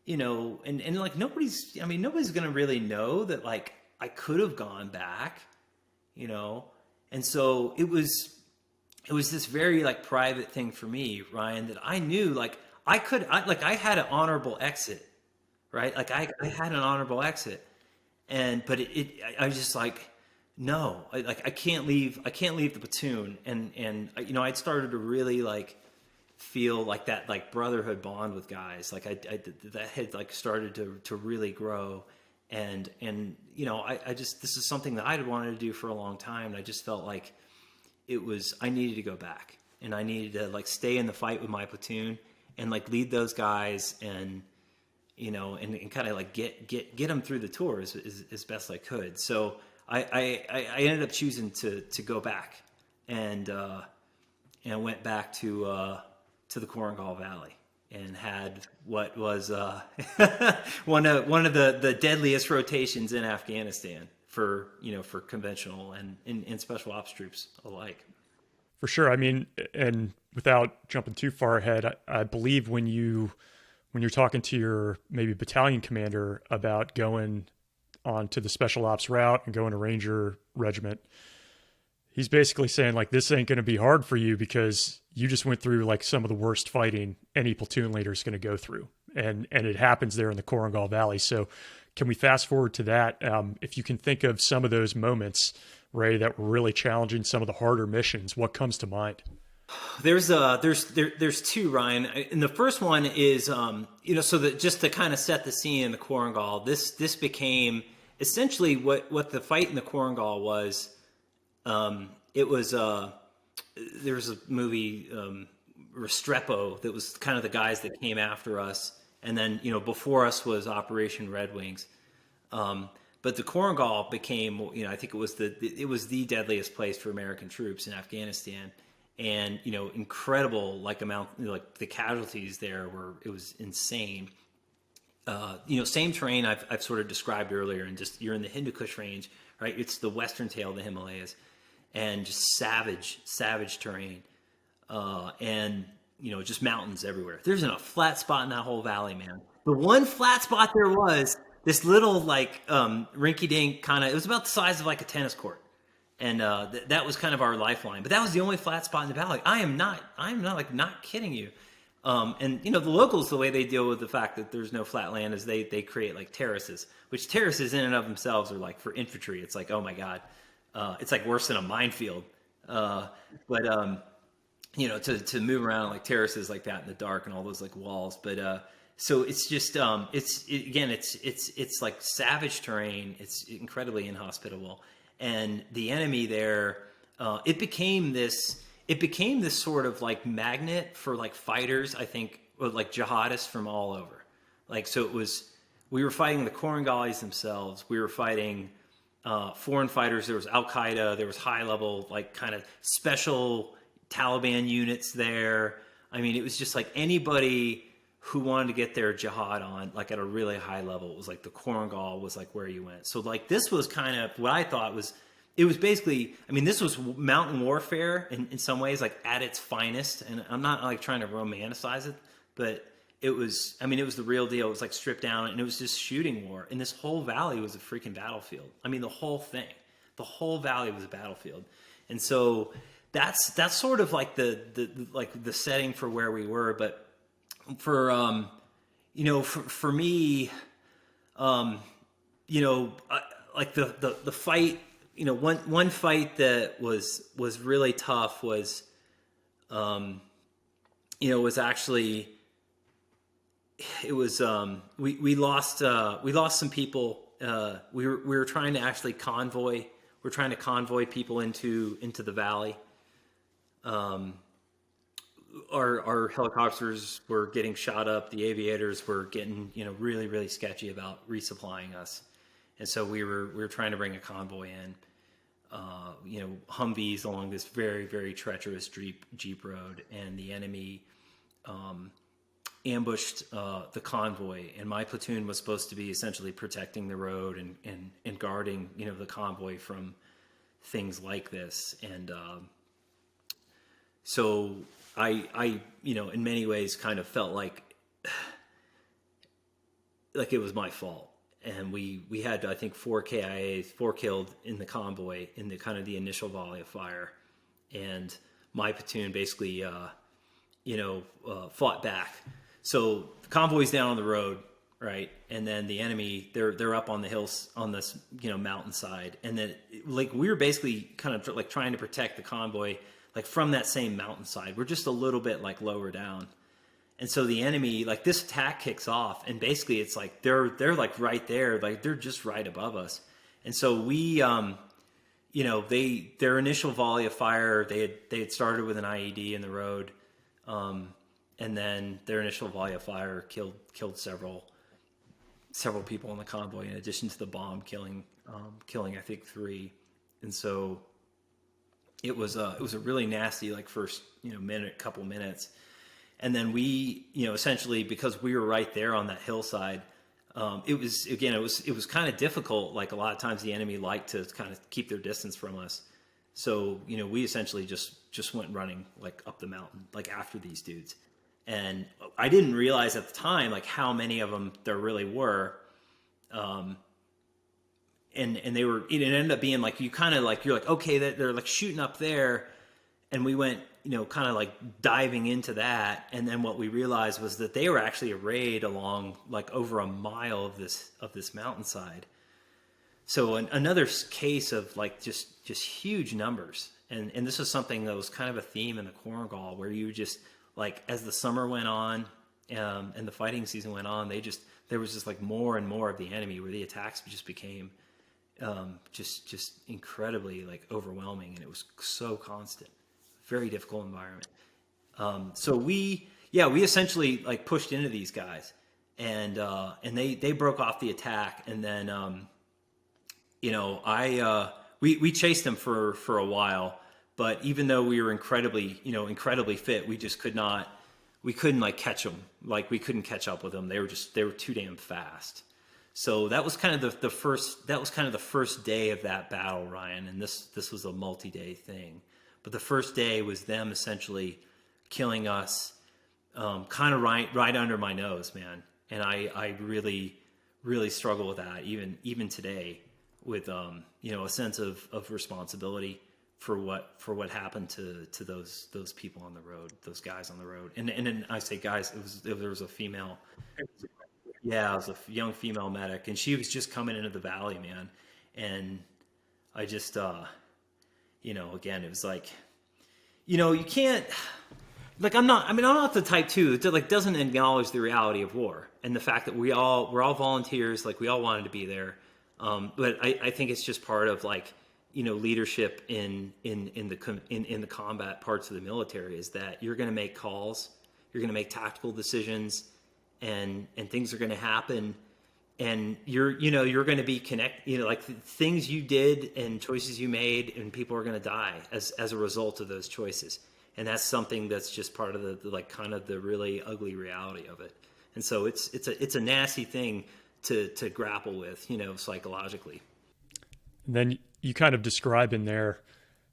you know, and like, nobody's going to really know that, like, I could have gone back, you know. And so it was this very, like, private thing for me, Ryan, that I knew, like, I had an honorable exit, right? Like, I had an honorable exit. But I was just like, no, I can't leave the platoon. And you know, I'd started to really like feel like that, like brotherhood bond with guys. Like that had like started to really grow. And you know, this is something that I'd wanted to do for a long time. And I just felt like I needed to go back, and I needed to like stay in the fight with my platoon and like lead those guys, and you know, and kind of like get them through the tour as best I could. So I ended up choosing to go back, and went back to the Korengal Valley, and had what was one of the deadliest rotations in Afghanistan for conventional and special ops troops alike. For sure. I mean, and without jumping too far ahead, I believe when you're talking to your maybe battalion commander about going on to the special ops route and going to Ranger regiment, he's basically saying like, this ain't going to be hard for you because you just went through like some of the worst fighting any platoon leader is going to go through. And it happens there in the Korengal Valley. So can we fast forward to that? If you can think of some of those moments, Ray, that were really challenging, some of the harder missions, what comes to mind? There's two, Ryan, and the first one is so that just to kind of set the scene in the Korongal, this became essentially what the fight in the Korongal was. It was there was a movie Restrepo that was kind of the guys that came after us, and then before us was Operation Red Wings. But the Korongal became, I think it was the deadliest place for American troops in Afghanistan. And, incredible, amount, the casualties there it was insane. Same terrain I've sort of described earlier, and just, you're in the Hindu Kush range, right? It's the western tail of the Himalayas, and just savage terrain. And, just mountains everywhere. There's not a flat spot in that whole valley, man. The one flat spot there was this little, rinky-dink kind of, it was about the size of a tennis court. And that was kind of our lifeline, but that was the only flat spot in the valley. I am not kidding you. And the locals, the way they deal with the fact that there's no flat land is they create terraces, which terraces in and of themselves are for infantry. It's oh my God, it's worse than a minefield. But to move around terraces like that in the dark and all those walls. But so it's just it's savage terrain. It's incredibly inhospitable. And the enemy there, it became this sort of magnet for fighters, I think, or jihadists from all over. So we were fighting the Korengalis themselves. We were fighting foreign fighters. There was Al-Qaeda. There was high level, kind of special Taliban units there. I mean, it was just anybody who wanted to get their jihad on like at a really high level. It was like the Korongal was like where you went. So like this was kind of what I thought was, it was basically, I mean, this was mountain warfare in some ways, like at its finest. And I'm not like trying to romanticize it, but it was, I mean, it was the real deal. It was like stripped down, and it was just shooting war. And this whole valley was a freaking battlefield. I mean, the whole thing, the whole valley was a battlefield. And so that's sort of like the setting for where we were. But for, you know, for me, you know, like the fight, you know, one fight that was really tough was, you know, was actually, it was, we lost some people. We were trying to actually convoy. We're trying to convoy people into the valley. Our helicopters were getting shot up. The aviators were getting, you know, really, really sketchy about resupplying us. And so we were trying to bring a convoy in, you know, Humvees along this very, very treacherous Jeep road, and the enemy ambushed the convoy. And my platoon was supposed to be essentially protecting the road and guarding, you know, the convoy from things like this. And so I, you know, in many ways kind of felt like it was my fault. And we had, I think, 4 KIAs, 4 killed in the convoy in the kind of the initial volley of fire. And my platoon basically, you know, fought back. So the convoy's down on the road, right? And then the enemy, they're up on the hills on this, you know, mountainside. And then like we were basically kind of like trying to protect the convoy like from that same mountainside. We're just a little bit like lower down. And so the enemy, like this attack kicks off, and basically it's like they're like right there, like they're just right above us. And so we, you know, their initial volley of fire, they had started with an IED in the road, and then their initial volley of fire killed several people in the convoy, in addition to the bomb killing I think 3. And so it was a really nasty like first, you know, couple minutes. And then we, you know, essentially because we were right there on that hillside, it was kind of difficult. Like a lot of times the enemy liked to kind of keep their distance from us. So, you know, we essentially just went running like up the mountain, like after these dudes. And I didn't realize at the time, like how many of them there really were. And they were, it ended up being like, you kind of like, you're like, okay, they're like shooting up there. And we went, you know, kind of like diving into that. And then what we realized was that they were actually arrayed along like over a mile of this mountainside. So another case of like just huge numbers. And this was something that was kind of a theme in the Korengal, where you just like, as the summer went on, and the fighting season went on, there was just like more and more of the enemy, where the attacks just became, just incredibly like overwhelming. And it was so constant. Very difficult environment. So we essentially like pushed into these guys, and they broke off the attack. And then, you know, we chased them for a while, but even though we were incredibly fit, we just couldn't like catch them. Like we couldn't catch up with them. They were too damn fast. So that was kind of the first day of that battle, Ryan. And this was a multi-day thing. But the first day was them essentially killing us, kind of right under my nose, man. And I really, really struggle with that, even today, with you know, a sense of responsibility for what happened to those people on the road, those guys on the road. And then I say guys, there was a female. Yeah, it was a young female medic, and she was just coming into the valley, man. And I just, you know, again, it was like, you know, you can't, like, I'm not the type too that like doesn't acknowledge the reality of war and the fact that we're all volunteers, like we all wanted to be there. But I think it's just part of like, you know, leadership in the combat parts of the military, is that you're going to make calls, you're going to make tactical decisions, and things are going to happen. And you're going to be like things you did and choices you made, and people are going to die as a result of those choices. And that's something that's just part of the like kind of the really ugly reality of it. And so it's a nasty thing to grapple with, psychologically. And then you kind of describe in there,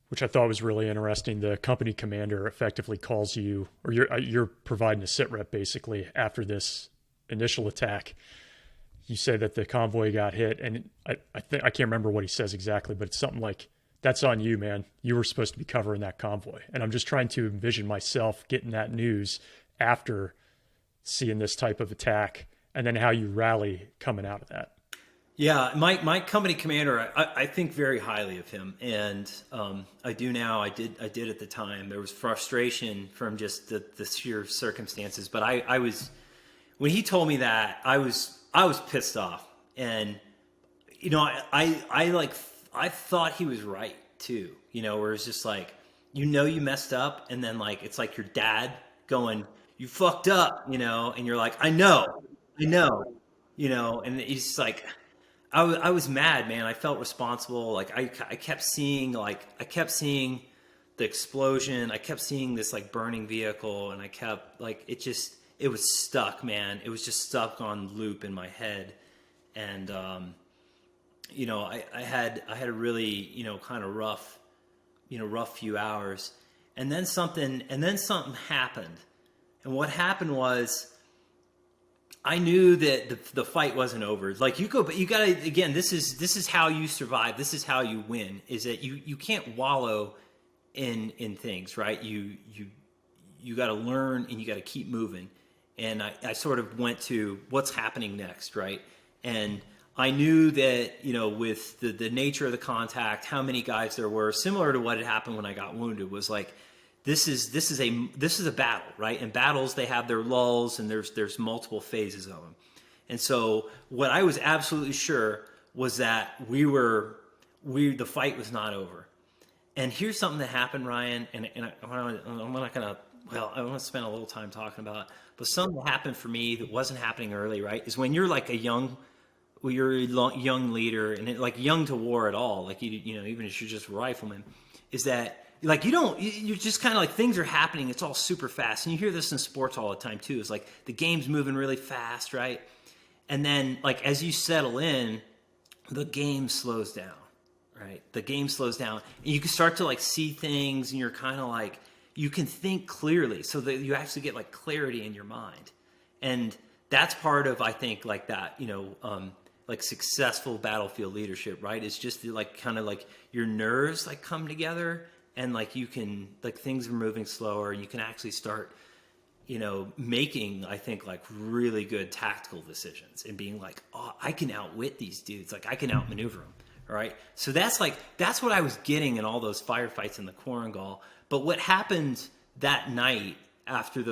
which I thought was really interesting, the company commander effectively calls you, or you're providing a sit rep basically after this initial attack. You say that the convoy got hit, and I can't remember what he says exactly, but it's something like, "That's on you, man. You were supposed to be covering that convoy." And I'm just trying to envision myself getting that news after seeing this type of attack, and then how you rally coming out of that. Yeah, my company commander, I think very highly of him, and I do now. I did at the time. There was frustration from just the sheer circumstances, but I was, when he told me that, I was pissed off, and I thought he was right too. Where it's just like, you messed up, and then like it's like your dad going, "You fucked up," and you're like, I know, and he's like, I was mad, man. I felt responsible. Like I kept seeing the explosion. I kept seeing this like burning vehicle, and I kept like, it was stuck, man. It was just stuck on loop in my head. And, I had a really, kind of rough few hours, and then something happened. And what happened was, I knew that the fight wasn't over. Like you gotta, again, this is how you survive. This is how you win, is that you can't wallow in things, right? You gotta learn, and you gotta keep moving. And I sort of went to what's happening next, right? And I knew that, with the nature of the contact, how many guys there were, similar to what had happened when I got wounded, was like, this is a battle, right? And battles, they have their lulls, and there's multiple phases of them. And so what I was absolutely sure was that the fight was not over. And here's something that happened, Ryan, and I'm not gonna, I want to spend a little time talking about it, but something that happened for me that wasn't happening early, right? Is when you're like you're a young leader, and like young to war at all, like even if you're just a rifleman, is that like you're just kind of like, things are happening, it's all super fast. And you hear this in sports all the time too. It's like the game's moving really fast, right? And then like as you settle in, the game slows down, right? The game slows down, and you can start to like see things, and you're kind of like, you can think clearly, so that you actually get like clarity in your mind. And that's part of, I think, like that, like successful battlefield leadership, right? It's just like kind of like your nerves like come together, and like you can, like things are moving slower, and you can actually start, making, I think, like really good tactical decisions, and being like, oh, I can outwit these dudes. Like I can outmaneuver them. All right. So that's what I was getting in all those firefights in the Korengal. But what happened that night after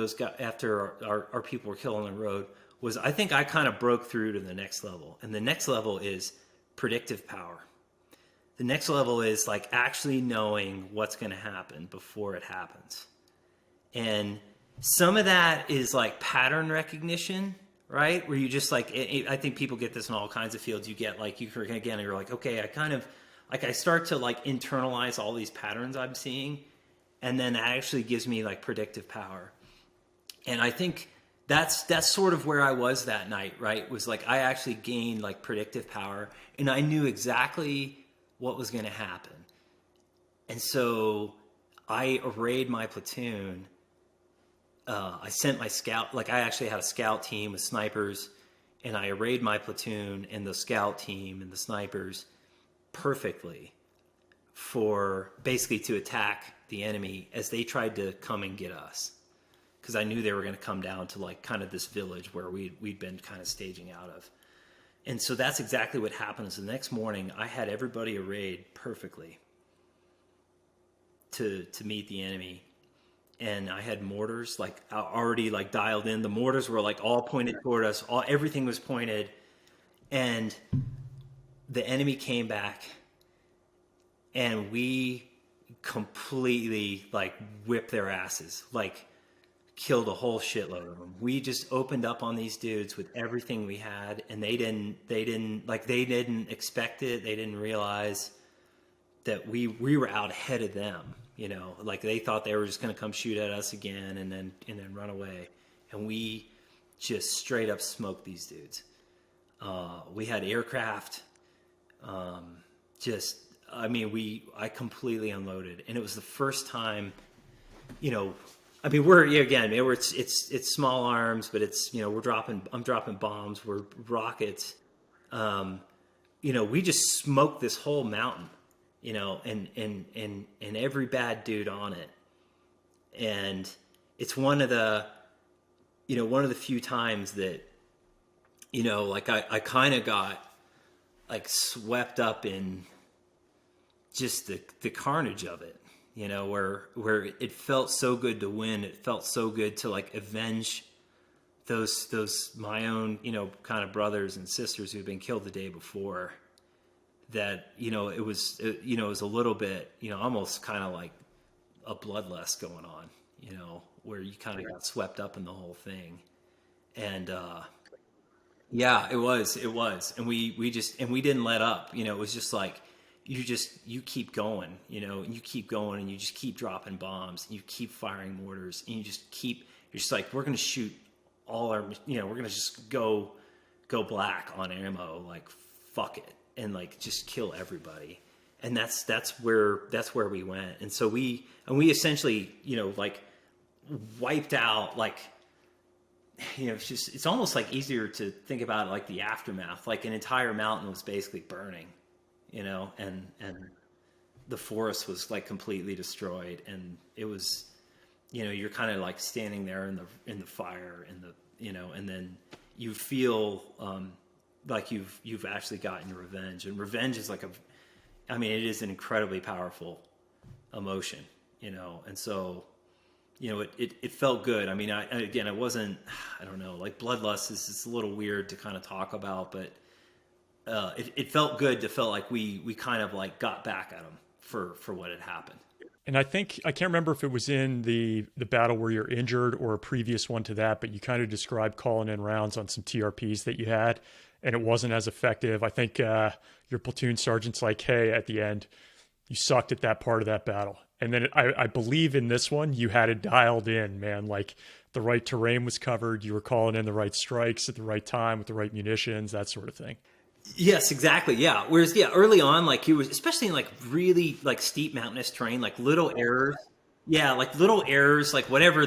our people were killed on the road was, I think I kind of broke through to the next level. And the next level is predictive power. The next level is like actually knowing what's going to happen before it happens. And some of that is like pattern recognition, right? Where you just like, I think people get this in all kinds of fields. You get like, you're like, okay, I start to like internalize all these patterns I'm seeing. And then that actually gives me like predictive power. And I think that's sort of where I was that night, right? Was like, I actually gained like predictive power, and I knew exactly what was going to happen. And so I arrayed my platoon. I sent my scout, like I actually had a scout team with snipers, and I arrayed my platoon and the scout team and the snipers perfectly for basically to attack the enemy as they tried to come and get us. Because I knew they were going to come down to like kind of this village where we'd been kind of staging out of. And so that's exactly what happened. So the next morning, I had everybody arrayed perfectly to meet the enemy. And I had mortars like already like dialed in. The mortars were like all pointed toward us. Everything was pointed. And the enemy came back, and we completely like whipped their asses, like killed a whole shitload of them. We just opened up on these dudes with everything we had, and they didn't expect it. They didn't realize that we were out ahead of them, like they thought they were just going to come shoot at us again and then run away. And we just straight up smoked these dudes. We had aircraft. I completely unloaded, and it was the first time, it's small arms, but it's, I'm dropping bombs, we're rockets. We just smoked this whole mountain, and every bad dude on it. And it's one of the few times that, I kind of got like swept up in just the carnage of it, where it felt so good to win. It felt so good to like avenge those my own, kind of brothers and sisters who'd been killed the day before, that, it was a little bit, almost kind of like a bloodlust going on, where you kind of got swept up in the whole thing. And, yeah, it was. And we didn't let up, it was just like, you keep going, and you keep going, and you just keep dropping bombs, and you keep firing mortars, and you're just like, we're going to shoot all our, we're going to just go black on ammo, like, fuck it. And like, just kill everybody. And that's where we went. And so we essentially, like wiped out, like, it's almost like easier to think about it like the aftermath, like an entire mountain was basically burning, and the forest was like completely destroyed. And it was, you're kind of like standing there in the fire, and then you feel, like you've actually gotten your revenge. And revenge is like it is an incredibly powerful emotion, and so, it felt good. I mean, it wasn't, I don't know, like bloodlust is just a little weird to kind of talk about, but it felt good to feel like we kind of like got back at them for what had happened. And I think, I can't remember if it was in the battle where you're injured or a previous one to that, but you kind of described calling in rounds on some TRPs that you had, and it wasn't as effective. I think your platoon sergeant's like, hey, at the end, you sucked at that part of that battle. And then I believe in this one, you had it dialed in, man. Like the right terrain was covered. You were calling in the right strikes at the right time with the right munitions, that sort of thing. Yes, exactly. Yeah. Whereas, early on, like you was, especially in like really like steep mountainous terrain, like little errors. Yeah. Like little errors, like whatever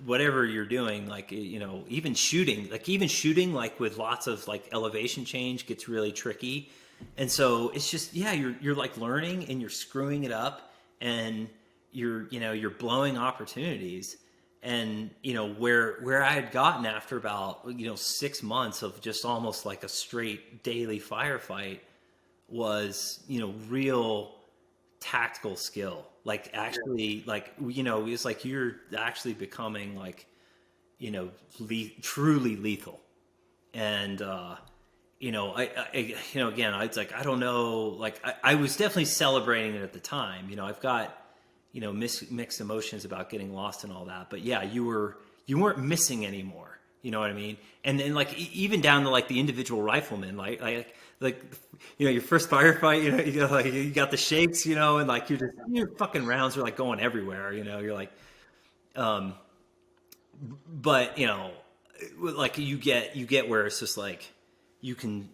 whatever you're doing, like, even shooting like with lots of like elevation change gets really tricky. And so it's just, you're like learning and you're screwing it up, and you're blowing opportunities. And, where I had gotten after about, 6 months of just almost like a straight daily firefight was, truly tactical skill. Like actually, like, it's like you're actually becoming like, truly lethal. And, again, it's like, I don't know, like I was definitely celebrating it at the time. I've got, mixed emotions about getting lost and all that, but yeah, you weren't missing anymore. You know what I mean? And then like, even down to like the individual rifleman, like, your first firefight, you got the shakes, and like, your fucking rounds are like going everywhere, you're like, but like you get where it's just like, you can,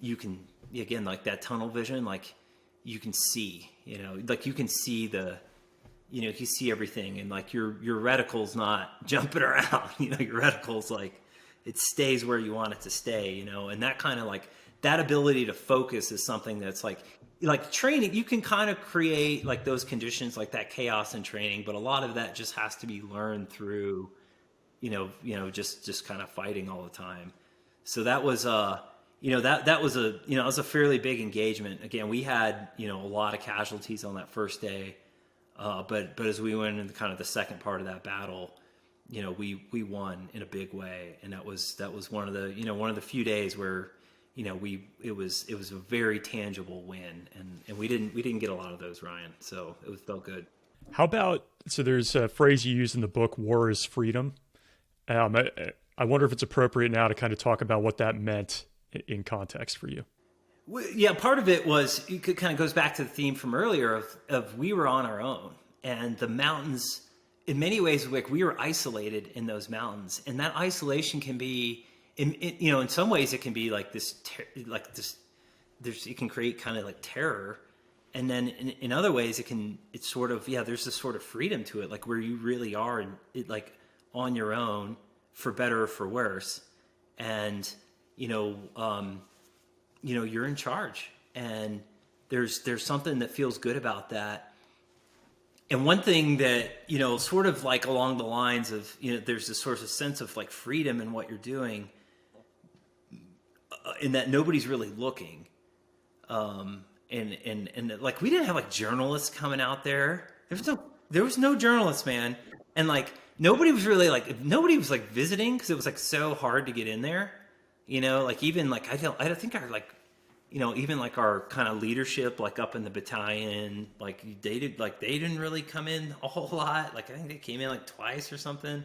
again, like that tunnel vision, like you can see, like you can see you see everything, and like your reticle's not jumping around, your reticle's like, it stays where you want it to stay, and that kind of like, that ability to focus is something that's like training, you can kind of create like those conditions, like that chaos in training, but a lot of that just has to be learned through, just kind of fighting all the time. So that was, that was a fairly big engagement. Again, we had, a lot of casualties on that first day. But as we went into kind of the second part of that battle, we won in a big way. And that was one of the few days where, it was a very tangible win, and we didn't get a lot of those, Ryan. So it felt good. How about, so there's a phrase you use in the book, war is freedom. I wonder if it's appropriate now to kind of talk about what that meant in context for you. Yeah, part of it was, it kind of goes back to the theme from earlier of we were on our own, and the mountains, in many ways, like we were isolated in those mountains, and that isolation can be, in some ways it can be like this, it can create kind of like terror. And then in other ways it's sort of, there's this sort of freedom to it, like where you really are like on your own, for better or for worse. And, you're in charge, and there's something that feels good about that. And one thing that, sort of like along the lines of, there's this sort of sense of like freedom in what you're doing, in that nobody's really looking. And like, we didn't have like journalists coming out there. There was no journalists, man. And like, nobody was like visiting, because it was like so hard to get in there, like even like, I think our like, even like our kind of leadership, like up in the battalion, like they didn't really come in a whole lot. Like I think they came in like twice or something.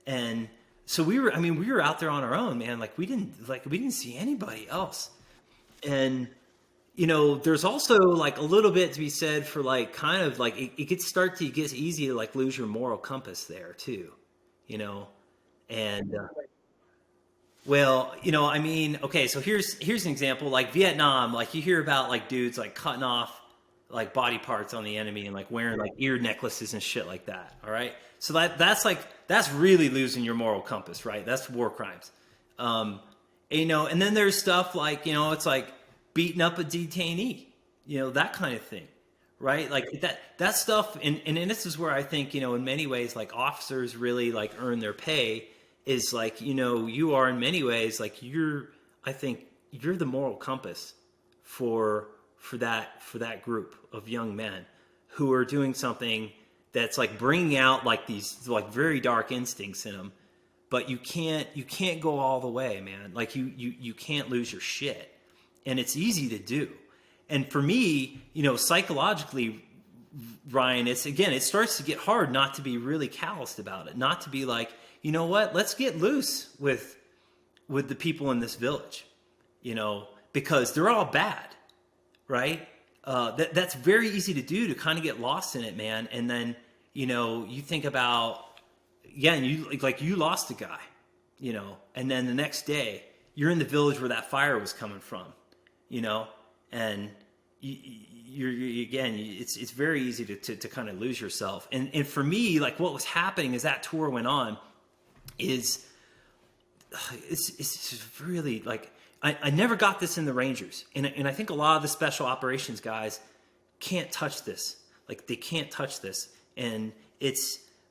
And so we were out there on our own, man. Like we didn't see anybody else. And, there's also like a little bit to be said for like, kind of like it gets easy to like lose your moral compass there too, and, well, okay, so here's an example, like Vietnam, like you hear about like dudes like cutting off like body parts on the enemy and like wearing like ear necklaces and shit like that. All right. So that's really losing your moral compass, right? That's war crimes. And then there's stuff like, it's like beating up a detainee, that kind of thing, right? Like that stuff. And this is where I think, in many ways, like officers really like earn their pay, is like, you are in many ways, like I think you're the moral compass for that group of young men who are doing something that's like bringing out like these like very dark instincts in them, but you can't go all the way, man. Like you can't lose your shit. And it's easy to do. And for me, psychologically, Ryan, it starts to get hard not to be really calloused about it, not to be like, you know what, let's get loose with the people in this village, because they're all bad, right? That's very easy to do, to kind of get lost in it, man. And then, you think about, and you lost a guy, and then the next day you're in the village where that fire was coming from, and it's very easy to kind of lose yourself. And for me, like what was happening as that tour went on it's just really like, I never got this in the Rangers. And I think a lot of the special operations guys can't touch this. Like they can't touch this. And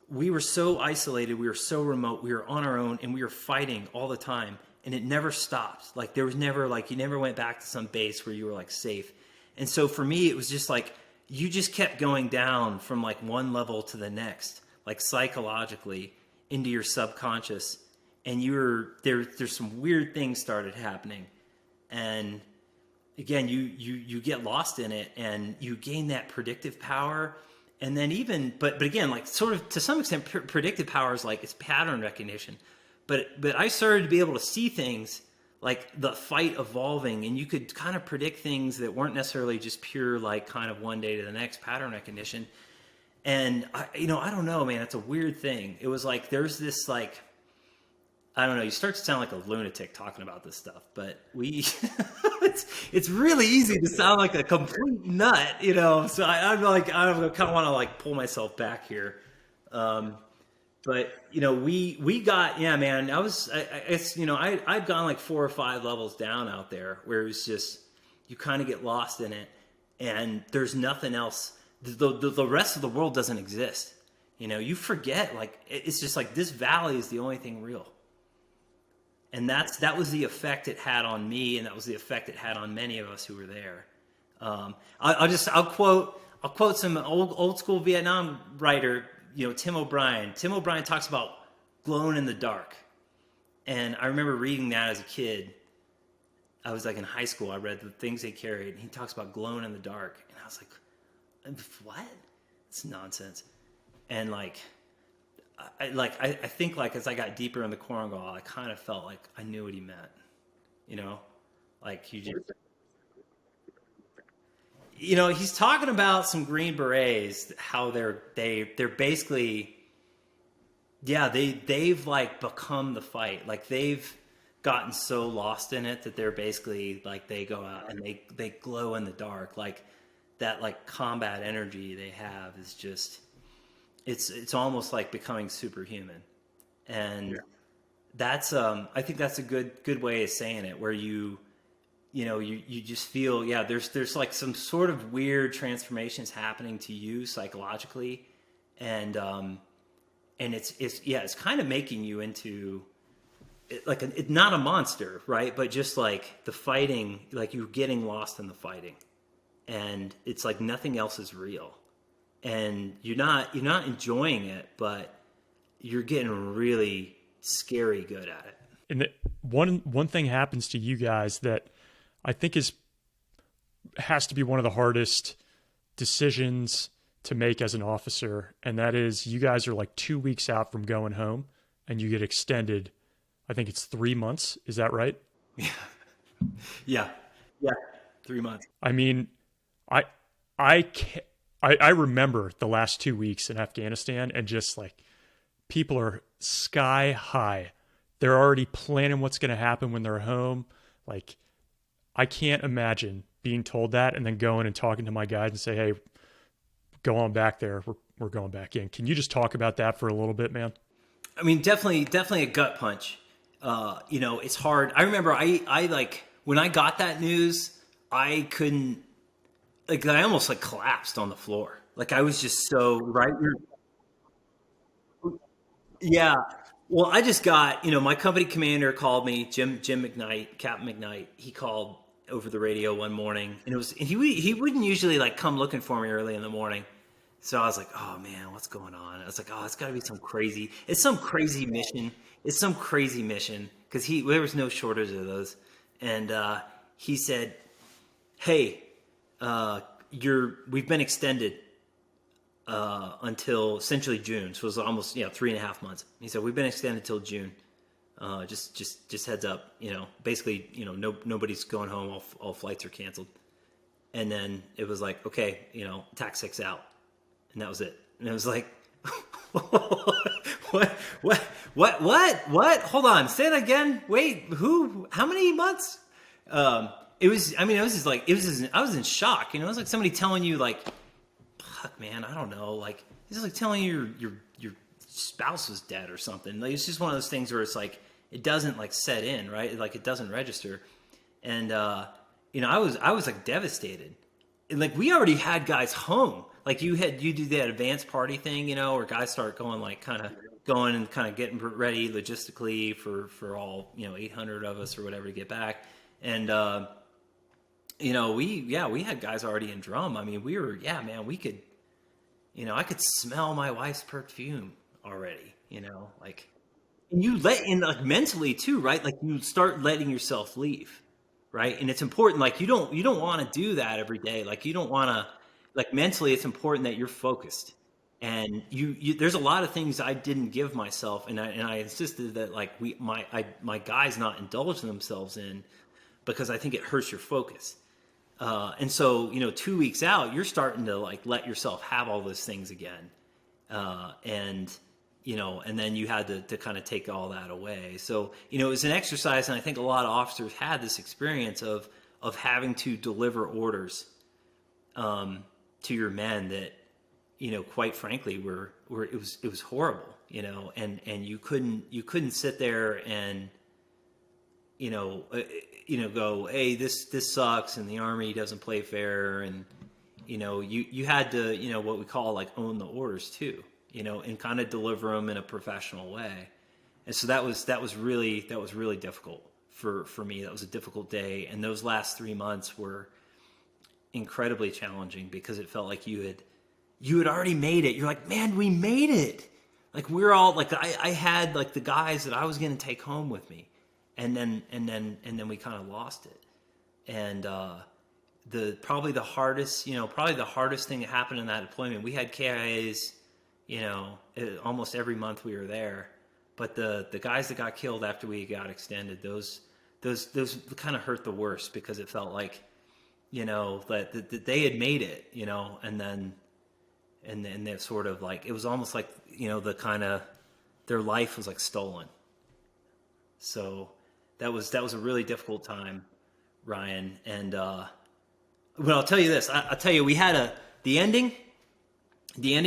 we were so isolated. We were so remote. We were on our own, and we were fighting all the time. And it never stopped. Like there was never like, you never went back to some base where you were like safe. And so for me, it was just like, you just kept going down from like one level to the next, like psychologically into your subconscious. And there's some weird things started happening. And again, you get lost in it, and you gain that predictive power. And then but again, like sort of to some extent, predictive power is like, it's pattern recognition. But I started to be able to see things like the fight evolving, and you could kind of predict things that weren't necessarily just pure, like kind of one day to the next pattern recognition. And I don't know, man, it's a weird thing. It was like, there's this like, I don't know, you start to sound like a lunatic talking about this stuff, but it's really easy to sound like a complete nut, so I'm like, I kind of want to like pull myself back here. But we got, man, I've gone like 4 or 5 levels down out there, where it was just, you kind of get lost in it, and there's nothing else. The rest of the world doesn't exist. You forget, like, it's just like, this valley is the only thing real. And that was the effect it had on me, and that was the effect it had on many of us who were there. I'll quote some old school Vietnam writer, Tim O'Brien. Tim O'Brien talks about glowing in the dark. And I remember reading that as a kid. I was like in high school. I read the things they carried, and he talks about glowing in the dark. And I was like, what? It's nonsense. And like, I think like as I got deeper in the Korongal, I kind of felt like I knew what he meant, like you just, he's talking about some Green Berets, how they're basically, they've like become the fight. Like they've gotten so lost in it that they're basically like, they go out and they glow in the dark. Like that, like combat energy they have is just, it's almost like becoming superhuman. And that's, I think that's a good way of saying it, where you just feel, there's like some sort of weird transformations happening to you psychologically. And it's kind of making you into like it's not a monster, right? But just like the fighting, like you're getting lost in the fighting, and it's like nothing else is real, and you're not enjoying it, but you're getting really scary good at it. And one thing happens to you guys that I think has to be one of the hardest decisions to make as an officer, and that is you guys are like 2 weeks out from going home, and you get extended. I think it's 3 months. Is that right? Yeah. 3 months. I mean, I remember the last 2 weeks in Afghanistan, and just like people are sky high. They're already planning what's going to happen when they're home. Like, I can't imagine being told that and then going and talking to my guys and say, hey, go on back there. We're going back in. Can you just talk about that for a little bit, man? I mean, definitely a gut punch. It's hard. I remember I like when I got that news, I couldn't, like, I almost like collapsed on the floor. Like I was just so right. Yeah. Well, I just got, my company commander called me, Jim McKnight, Captain McKnight. He called over the radio one morning, and he wouldn't usually like come looking for me early in the morning. So I was like, oh man, what's going on? I was like, oh, it's gotta be some crazy mission. It's some crazy mission. Cause there was no shortage of those. And, he said, hey, we've been extended, until essentially June. So it was almost, 3.5 months. He said, we've been extended till June. Just heads up, basically, nobody's going home. All flights are canceled. And then it was like, okay, TAC 6 out. And that was it. And it was like, what? Hold on. Say that again. Wait, who, how many months? I was in shock. It was like somebody telling you like, fuck man, I don't know. Like, it's like telling you your spouse was dead or something. Like, it's just one of those things where it's like, it doesn't like set in, right? Like it doesn't register. And, I was like devastated. And like, we already had guys home. Like you do that advanced party thing, where guys start going like kind of getting ready logistically for all, 800 of us or whatever to get back. And, we had guys already in drum. I mean, we could, I could smell my wife's perfume already, like, and you let in like mentally too, right? Like you start letting yourself leave. Right. And it's important. Like you don't want to do that every day. Like you don't want to, like mentally, it's important that you're focused, and there's a lot of things I didn't give myself. And I insisted that like my guys not indulge themselves in, because I think it hurts your focus. And so, 2 weeks out, you're starting to like let yourself have all those things again. And then you had to kind of take all that away. So, it was an exercise. And I think a lot of officers had this experience of having to deliver orders, to your men that, quite frankly, it was horrible, and you couldn't sit there and, go, hey, this sucks, and the Army doesn't play fair, and you had to, what we call like own the orders too, and kind of deliver them in a professional way. And so that was really difficult for me. That was a difficult day, and those last 3 months were incredibly challenging, because it felt like you had already made it. You're like, man, we made it. Like we're all like, I had like the guys that I was going to take home with me. And then we kind of lost it. And, probably the hardest thing that happened in that deployment, we had KIAs, almost every month we were there, but the guys that got killed after we got extended, those kind of hurt the worst, because it felt like, that they had made it, and then they're sort of like, it was almost like, the kind of, their life was like stolen. So That was a really difficult time, Ryan. And well, I'll tell you this. I'll tell you, we had the ending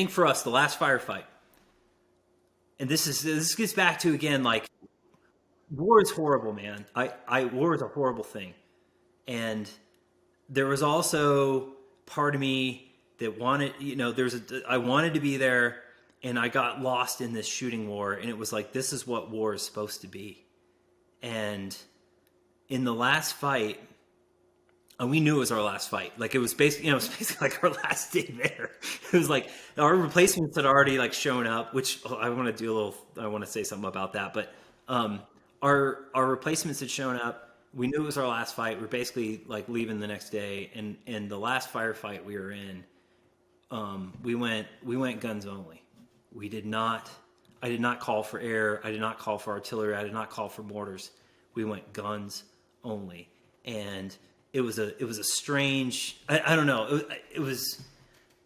for us, the last firefight. And this gets back to, again, like, war is horrible, man. War is a horrible thing. And there was also part of me that wanted, I wanted to be there, and I got lost in this shooting war. And it was like, this is what war is supposed to be. And in the last fight, and we knew it was our last fight. Like, it was basically, like our last day there. It was like our replacements had already like shown up, which I want to say something about that. But our replacements had shown up. We knew it was our last fight. We're basically like leaving the next day. And the last firefight we were in, we went guns only. I did not call for air. I did not call for artillery. I did not call for mortars. We went guns only. And it was a strange, I don't know. It was,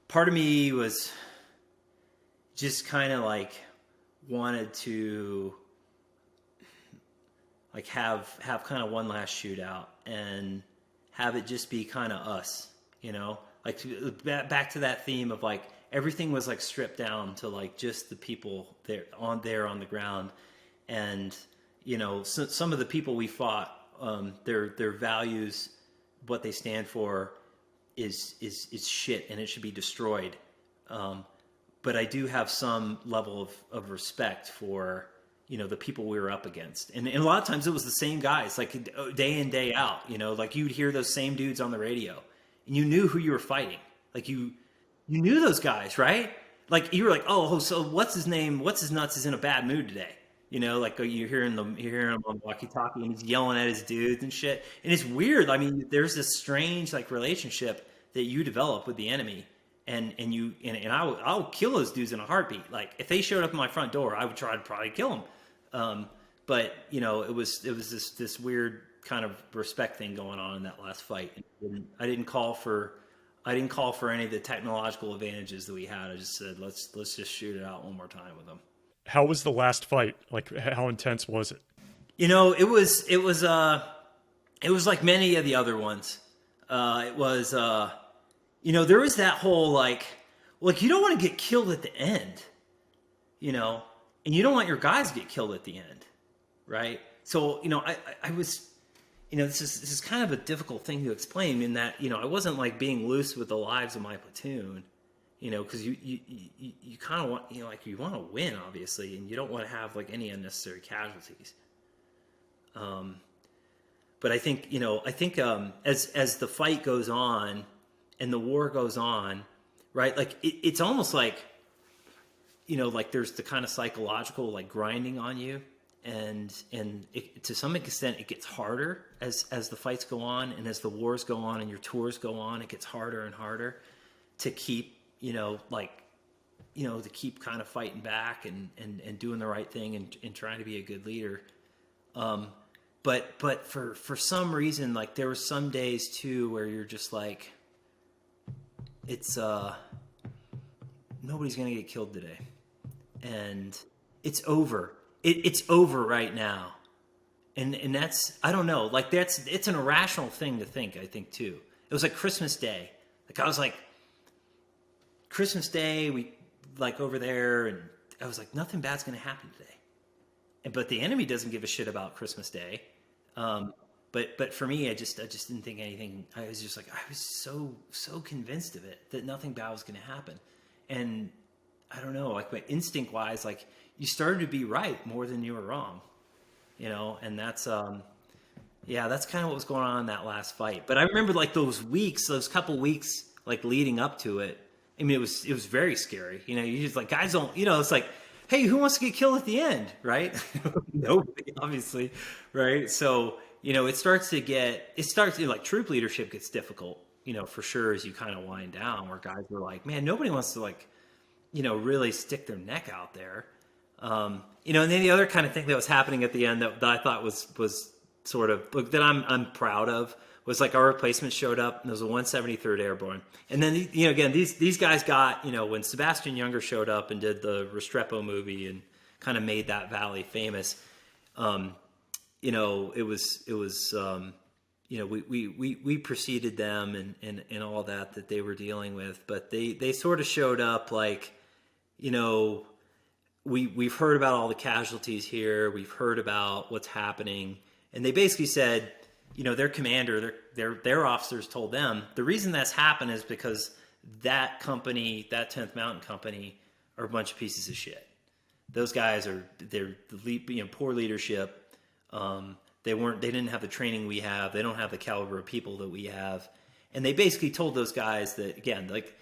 part of me was just kind of like wanted to like have kind of one last shootout and have it just be kind of us, like back to that theme of like everything was like stripped down to like just the people there on the ground. And, some of the people we fought, their values, what they stand for is shit, and it should be destroyed. But I do have some level of respect for, the people we were up against. And a lot of times it was the same guys, like day in, day out, like you'd hear those same dudes on the radio and you knew who you were fighting. Like you knew those guys, right? Like you were like, oh, so what's his name? What's his nuts is in a bad mood today. Like you're hearing him on walkie-talkie and he's yelling at his dudes and shit. And it's weird. I mean, there's this strange like relationship that you develop with the enemy, and I'll kill those dudes in a heartbeat. Like if they showed up at my front door, I would try to probably kill them. But it was this weird kind of respect thing going on in that last fight. I didn't call for any of the technological advantages that we had. I just said, let's just shoot it out one more time with them. How was the last fight? Like, how intense was it? It was like many of the other ones. It was, there was that whole like you don't want to get killed at the end, and you don't want your guys to get killed at the end, right? So, I was, this is kind of a difficult thing to explain in that, I wasn't like being loose with the lives of my platoon. Because you kind of want, you want to win, obviously, and you don't want to have like any unnecessary casualties. But I think, as the fight goes on and the war goes on, right? Like it's almost like, like there's the kind of psychological like grinding on you, and to some extent it gets harder as the fights go on and as the wars go on and your tours go on. It gets harder and harder to keep. To keep kind of fighting back and doing the right thing and trying to be a good leader. But for some reason, like there were some days too where you're just like, it's, nobody's going to get killed today. And it's over. It's over right now. And that's, I don't know, like it's an irrational thing to think, I think too. It was like Christmas Day. Like I was like, Christmas Day, we like over there, and I was like, nothing bad's going to happen today. But the enemy doesn't give a shit about Christmas Day. But for me, I just didn't think anything. I was just like, I was so convinced of it that nothing bad was going to happen. And I don't know, like my instinct wise, like you started to be right more than you were wrong, and that's, that's kind of what was going on in that last fight. But I remember like those couple weeks, like leading up to it. I mean, it was very scary. You just like, guys don't, it's like, hey, who wants to get killed at the end? Right? Nobody, obviously. Right. So, it starts to like troop leadership gets difficult, for sure, as you kind of wind down, where guys were like, man, nobody wants to like, really stick their neck out there. And then the other kind of thing that was happening at the end that I thought was sort of that I'm proud of was like our replacement showed up, and there was a 173rd Airborne. And then, again, these guys got, when Sebastian Younger showed up and did the Restrepo movie and kind of made that valley famous, it was we preceded them and all that they were dealing with, but they sort of showed up like, we've heard about all the casualties here, we've heard about what's happening, and they basically said, their commander, their officers told them the reason that's happened is because that company, that 10th Mountain Company, are a bunch of pieces of shit. Those guys they're poor leadership. They didn't have the training we have. They don't have the caliber of people that we have. And they basically told those guys that, again, like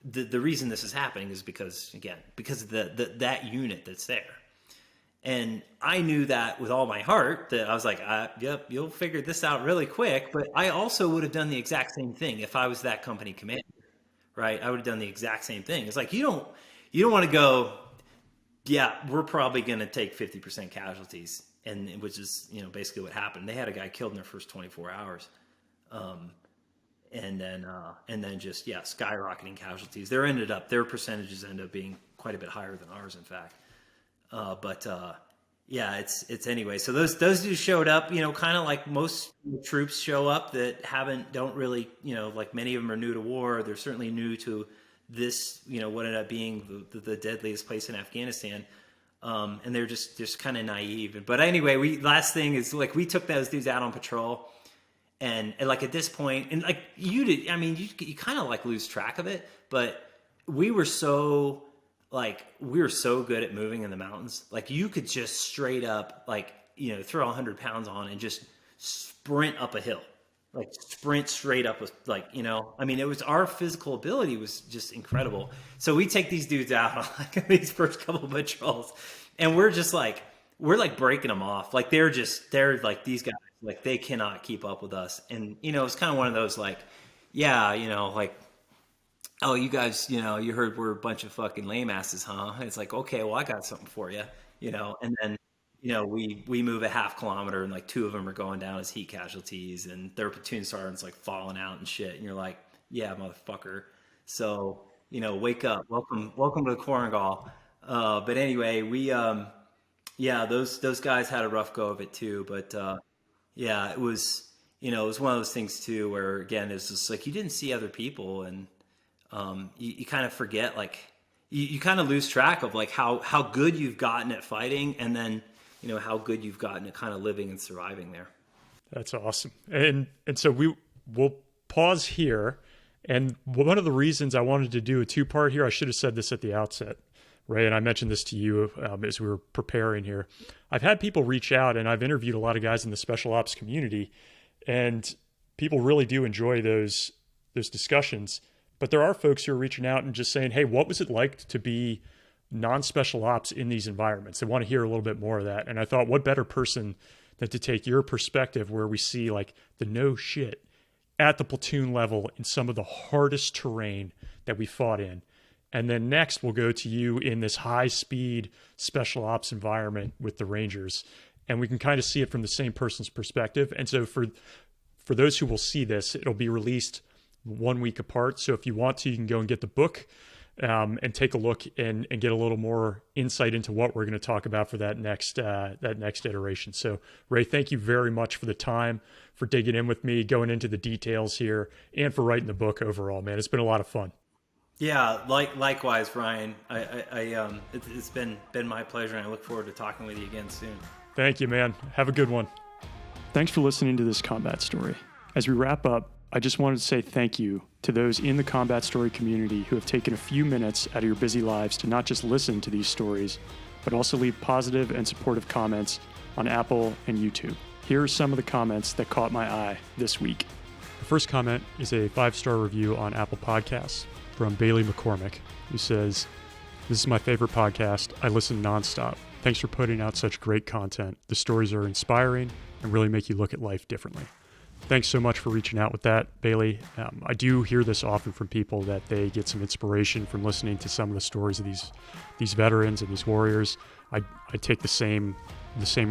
the reason this is happening is because of that unit that's there. And I knew that with all my heart, that I was like, yep, you'll figure this out really quick. But I also would have done the exact same thing if I was that company commander, right? I would have done the exact same thing. It's like, you don't want to go, yeah, we're probably going to take 50% casualties. And which is, basically what happened. They had a guy killed in their first 24 hours. And then just, skyrocketing casualties. Their percentages ended up being quite a bit higher than ours, in fact. It's anyway. So those dudes showed up, kind of like most troops show up that don't really, like many of them are new to war. They're certainly new to this, what ended up being the deadliest place in Afghanistan. And they're just kind of naive. But anyway, last thing is, like, we took those dudes out on patrol, and like at this point, and like you kind of like lose track of it, but we were so good at moving in the mountains. Like, you could just straight up, like, throw 100 pounds on and just sprint up a hill, like sprint straight up with, like, it was, our physical ability was just incredible. So we take these dudes out on like these first couple of patrols, and we're breaking them off. Like, they're like, these guys, like, they cannot keep up with us. And, it's kind of one of those, like, like, oh, you guys, you heard we're a bunch of fucking lame asses, huh? And it's like, okay, well, I got something for you, and then, we move a half kilometer, and like 2 of them are going down as heat casualties, and their platoon sergeant's like falling out and shit. And you're like, yeah, motherfucker. So, wake up. Welcome to the Korengal. But anyway, we, those guys had a rough go of it too. But, it was, it was one of those things too, where, again, it's just like, you didn't see other people, and, you kind of forget, like, you kind of lose track of, like, how good you've gotten at fighting, and then, how good you've gotten at kind of living and surviving there. That's awesome. And so we'll pause here. And one of the reasons I wanted to do a 2-part here, I should have said this at the outset, right? And I mentioned this to you as we were preparing here. I've had people reach out, and I've interviewed a lot of guys in the special ops community, and people really do enjoy those discussions. But there are folks who are reaching out and just saying, hey, what was it like to be non-special ops in these environments? They want to hear a little bit more of that. And I thought, what better person than to take your perspective, where we see, like, the no shit at the platoon level in some of the hardest terrain that we fought in. And then next we'll go to you in this high speed special ops environment with the Rangers. And we can kind of see it from the same person's perspective. And so for those who will see this, it'll be released 1 week apart. So if you want to, you can go and get the book and take a look and get a little more insight into what we're going to talk about for that next iteration. So Ray, thank you very much for the time, for digging in with me, going into the details here, and for writing the book overall, man. It's been a lot of fun. Yeah, likewise, Ryan. It's been my pleasure, and I look forward to talking with you again soon. Thank you, man. Have a good one. Thanks for listening to this combat story. As we wrap up, I just wanted to say thank you to those in the combat story community who have taken a few minutes out of your busy lives to not just listen to these stories, but also leave positive and supportive comments on Apple and YouTube. Here are some of the comments that caught my eye this week. The first comment is a 5-star review on Apple Podcasts from Bailey McCormick, who says, "This is my favorite podcast. I listen nonstop. Thanks for putting out such great content. The stories are inspiring and really make you look at life differently." Thanks so much for reaching out with that, Bailey. I do hear this often from people, that they get some inspiration from listening to some of the stories of these veterans and these warriors. I take the same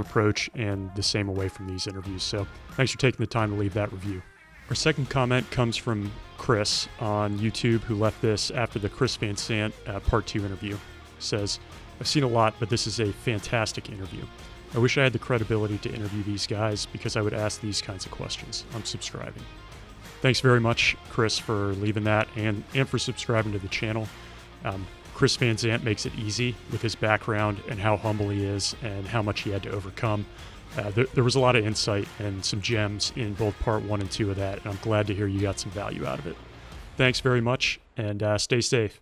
approach and the same away from these interviews. So thanks for taking the time to leave that review. Our second comment comes from Chris on YouTube, who left this after the Chris Van Sant Part 2 interview. He says, "I've seen a lot, but this is a fantastic interview. I wish I had the credibility to interview these guys because I would ask these kinds of questions. I'm subscribing. Thanks very much, Chris, for leaving that and for subscribing to the channel. Chris Van Zandt makes it easy with his background and how humble he is and how much he had to overcome. There was a lot of insight and some gems in both part 1 and 2 of that, and I'm glad to hear you got some value out of it. Thanks very much, and stay safe.